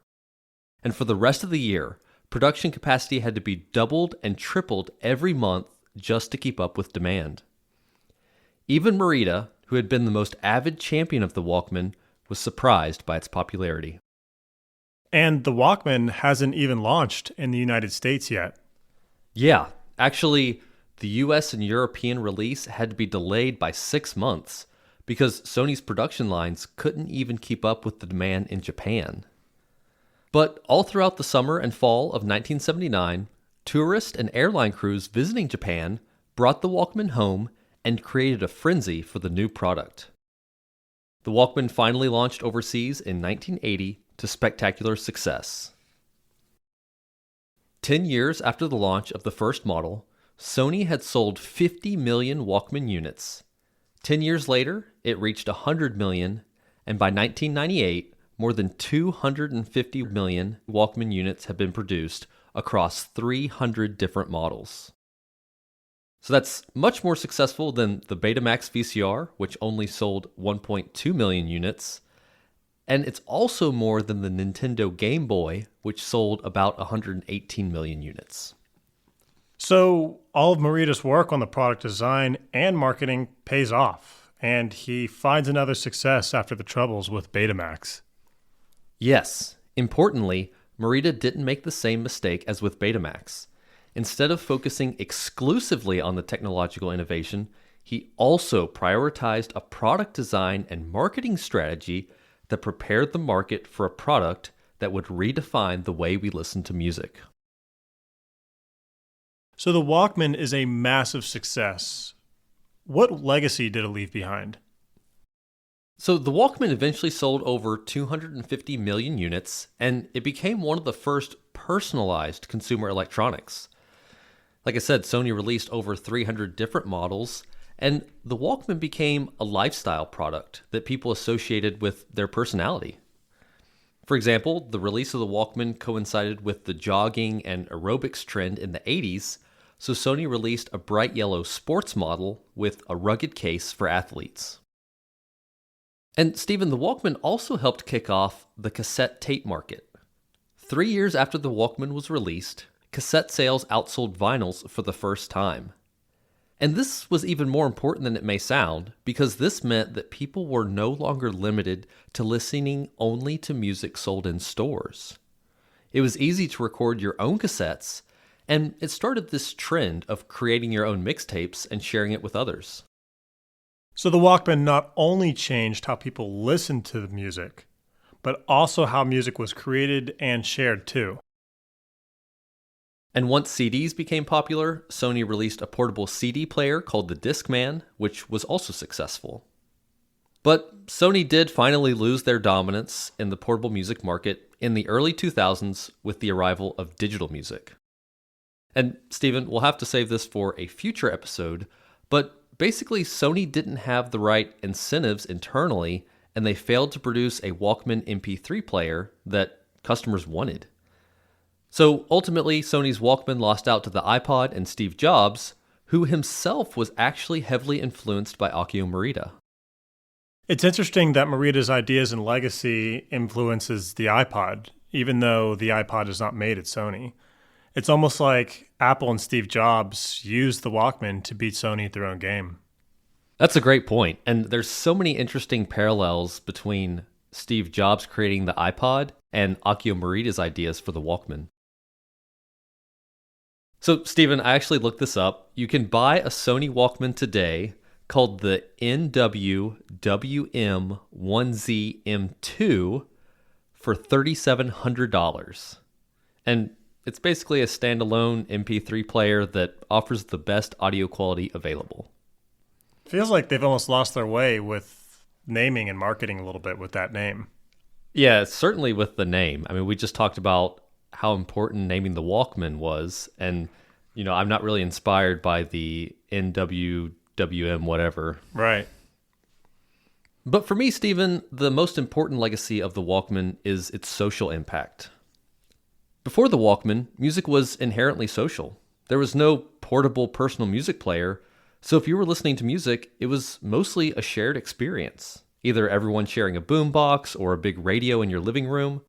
And for the rest of the year, production capacity had to be doubled and tripled every month just to keep up with demand. Even Morita, who had been the most avid champion of the Walkman, was surprised by its popularity. And the Walkman hasn't even launched in the United States yet. Yeah, actually, the US and European release had to be delayed by 6 months because Sony's production lines couldn't even keep up with the demand in Japan. But all throughout the summer and fall of 1979, tourist and airline crews visiting Japan brought the Walkman home and created a frenzy for the new product. The Walkman finally launched overseas in 1980 to spectacular success. 10 years after the launch of the first model, Sony had sold 50 million Walkman units. 10 years later, it reached 100 million, and by 1998, more than 250 million Walkman units have been produced across 300 different models. So that's much more successful than the Betamax VCR, which only sold 1.2 million units, and it's also more than the Nintendo Game Boy, which sold about 118 million units. So all of Morita's work on the product design and marketing pays off, and he finds another success after the troubles with Betamax. Yes, importantly, Morita didn't make the same mistake as with Betamax. Instead of focusing exclusively on the technological innovation, he also prioritized a product design and marketing strategy that prepared the market for a product that would redefine the way we listen to music. So the Walkman is a massive success. What legacy did it leave behind? So the Walkman eventually sold over 250 million units, and it became one of the first personalized consumer electronics. Like I said, Sony released over 300 different models, and the Walkman became a lifestyle product that people associated with their personality. For example, the release of the Walkman coincided with the jogging and aerobics trend in the 80s, so Sony released a bright yellow sports model with a rugged case for athletes. And Stephen, the Walkman also helped kick off the cassette tape market. 3 years after the Walkman was released, cassette sales outsold vinyls for the first time. And this was even more important than it may sound, because this meant that people were no longer limited to listening only to music sold in stores. It was easy to record your own cassettes, and it started this trend of creating your own mixtapes and sharing it with others. So the Walkman not only changed how people listened to the music, but also how music was created and shared too. And once CDs became popular, Sony released a portable CD player called the Discman, which was also successful. But Sony did finally lose their dominance in the portable music market in the early 2000s with the arrival of digital music. And Stephen, we'll have to save this for a future episode, but basically Sony didn't have the right incentives internally, and they failed to produce a Walkman MP3 player that customers wanted. So ultimately, Sony's Walkman lost out to the iPod and Steve Jobs, who himself was actually heavily influenced by Akio Morita. It's interesting that Morita's ideas and legacy influences the iPod, even though the iPod is not made at Sony. It's almost like Apple and Steve Jobs used the Walkman to beat Sony at their own game. That's a great point, and there's so many interesting parallels between Steve Jobs creating the iPod and Akio Morita's ideas for the Walkman. So, Stephen, I actually looked this up. You can buy a Sony Walkman today called the NWWM1Z-M2 for $3,700. And it's basically a standalone MP3 player that offers the best audio quality available. Feels like they've almost lost their way with naming and marketing a little bit with that name. Yeah, certainly with the name. I mean, we just talked about how important naming the Walkman was, and I'm not really inspired by the NWWM whatever. Right. But for me, Stephen, the most important legacy of the Walkman is its social impact. Before the Walkman, music was inherently social. There was no portable personal music player, so if you were listening to music, it was mostly a shared experience, either everyone sharing a boombox or a big radio in your living room.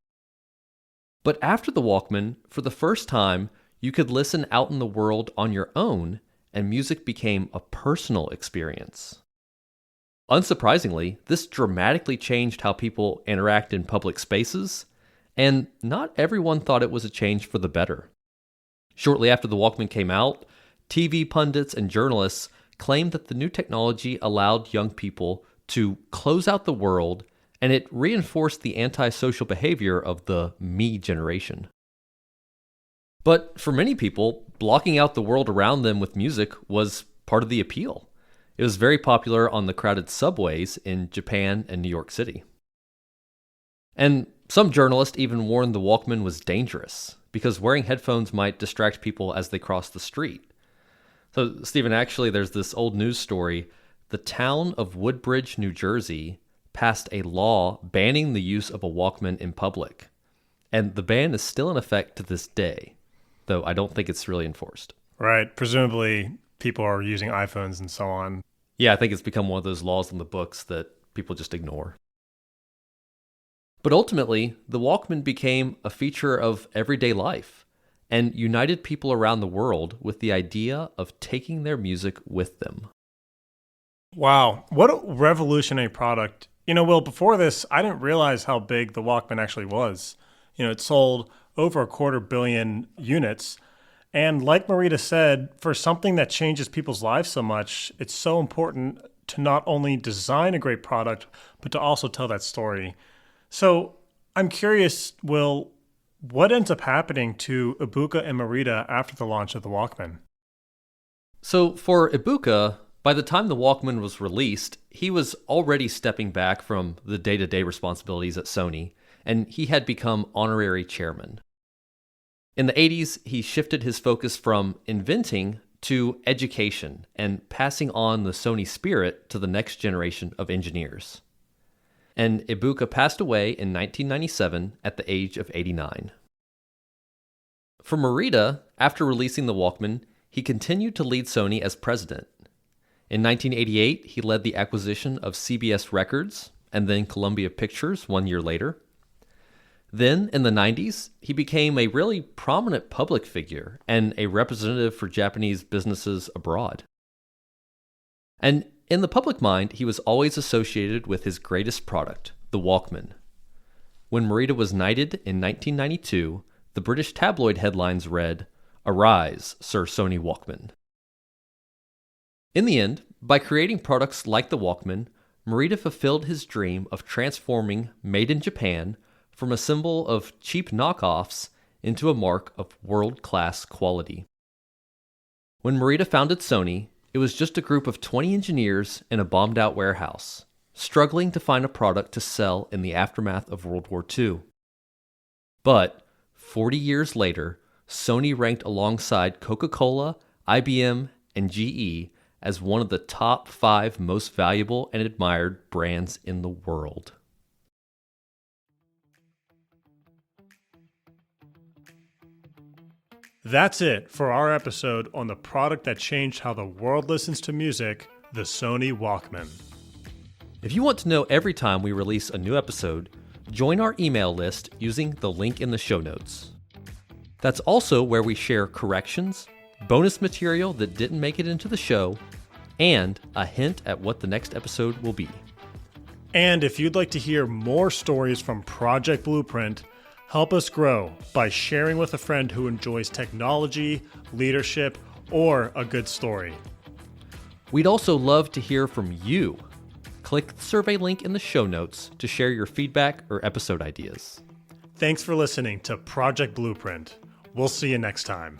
But after the Walkman, for the first time, you could listen out in the world on your own, and music became a personal experience. Unsurprisingly, this dramatically changed how people interact in public spaces, and not everyone thought it was a change for the better. Shortly after the Walkman came out, TV pundits and journalists claimed that the new technology allowed young people to close out the world, and it reinforced the antisocial behavior of the me generation. But for many people, blocking out the world around them with music was part of the appeal. It was very popular on the crowded subways in Japan and New York City. And some journalists even warned the Walkman was dangerous because wearing headphones might distract people as they crossed the street. So, Stephen, actually, there's this old news story. The town of Woodbridge, New Jersey, passed a law banning the use of a Walkman in public. And the ban is still in effect to this day, though I don't think it's really enforced. Right. Presumably, people are using iPhones and so on. Yeah, I think it's become one of those laws in the books that people just ignore. But ultimately, the Walkman became a feature of everyday life and united people around the world with the idea of taking their music with them. Wow, what a revolutionary product. Will, before this, I didn't realize how big the Walkman actually was. It sold over 250 million units. And like Morita said, for something that changes people's lives so much, it's so important to not only design a great product, but to also tell that story. So I'm curious, Will, what ends up happening to Ibuka and Morita after the launch of the Walkman? So for Ibuka, by the time the Walkman was released, he was already stepping back from the day-to-day responsibilities at Sony, and he had become honorary chairman. In the 80s, he shifted his focus from inventing to education and passing on the Sony spirit to the next generation of engineers. And Ibuka passed away in 1997 at the age of 89. For Morita, after releasing the Walkman, he continued to lead Sony as president. In 1988, he led the acquisition of CBS Records and then Columbia Pictures 1 year later. Then, in the 90s, he became a really prominent public figure and a representative for Japanese businesses abroad. And in the public mind, he was always associated with his greatest product, the Walkman. When Morita was knighted in 1992, the British tabloid headlines read, "Arise, Sir SONY Walkman." In the end, by creating products like the Walkman, Morita fulfilled his dream of transforming Made in Japan from a symbol of cheap knockoffs into a mark of world-class quality. When Morita founded Sony, it was just a group of 20 engineers in a bombed-out warehouse, struggling to find a product to sell in the aftermath of World War II. But 40 years later, Sony ranked alongside Coca-Cola, IBM, and GE as one of the top 5 most valuable and admired brands in the world. That's it for our episode on the product that changed how the world listens to music, the SONY Walkman. If you want to know every time we release a new episode, join our email list using the link in the show notes. That's also where we share corrections, bonus material that didn't make it into the show, and a hint at what the next episode will be. And if you'd like to hear more stories from Project Blueprint, help us grow by sharing with a friend who enjoys technology, leadership, or a good story. We'd also love to hear from you. Click the survey link in the show notes to share your feedback or episode ideas. Thanks for listening to Project Blueprint. We'll see you next time.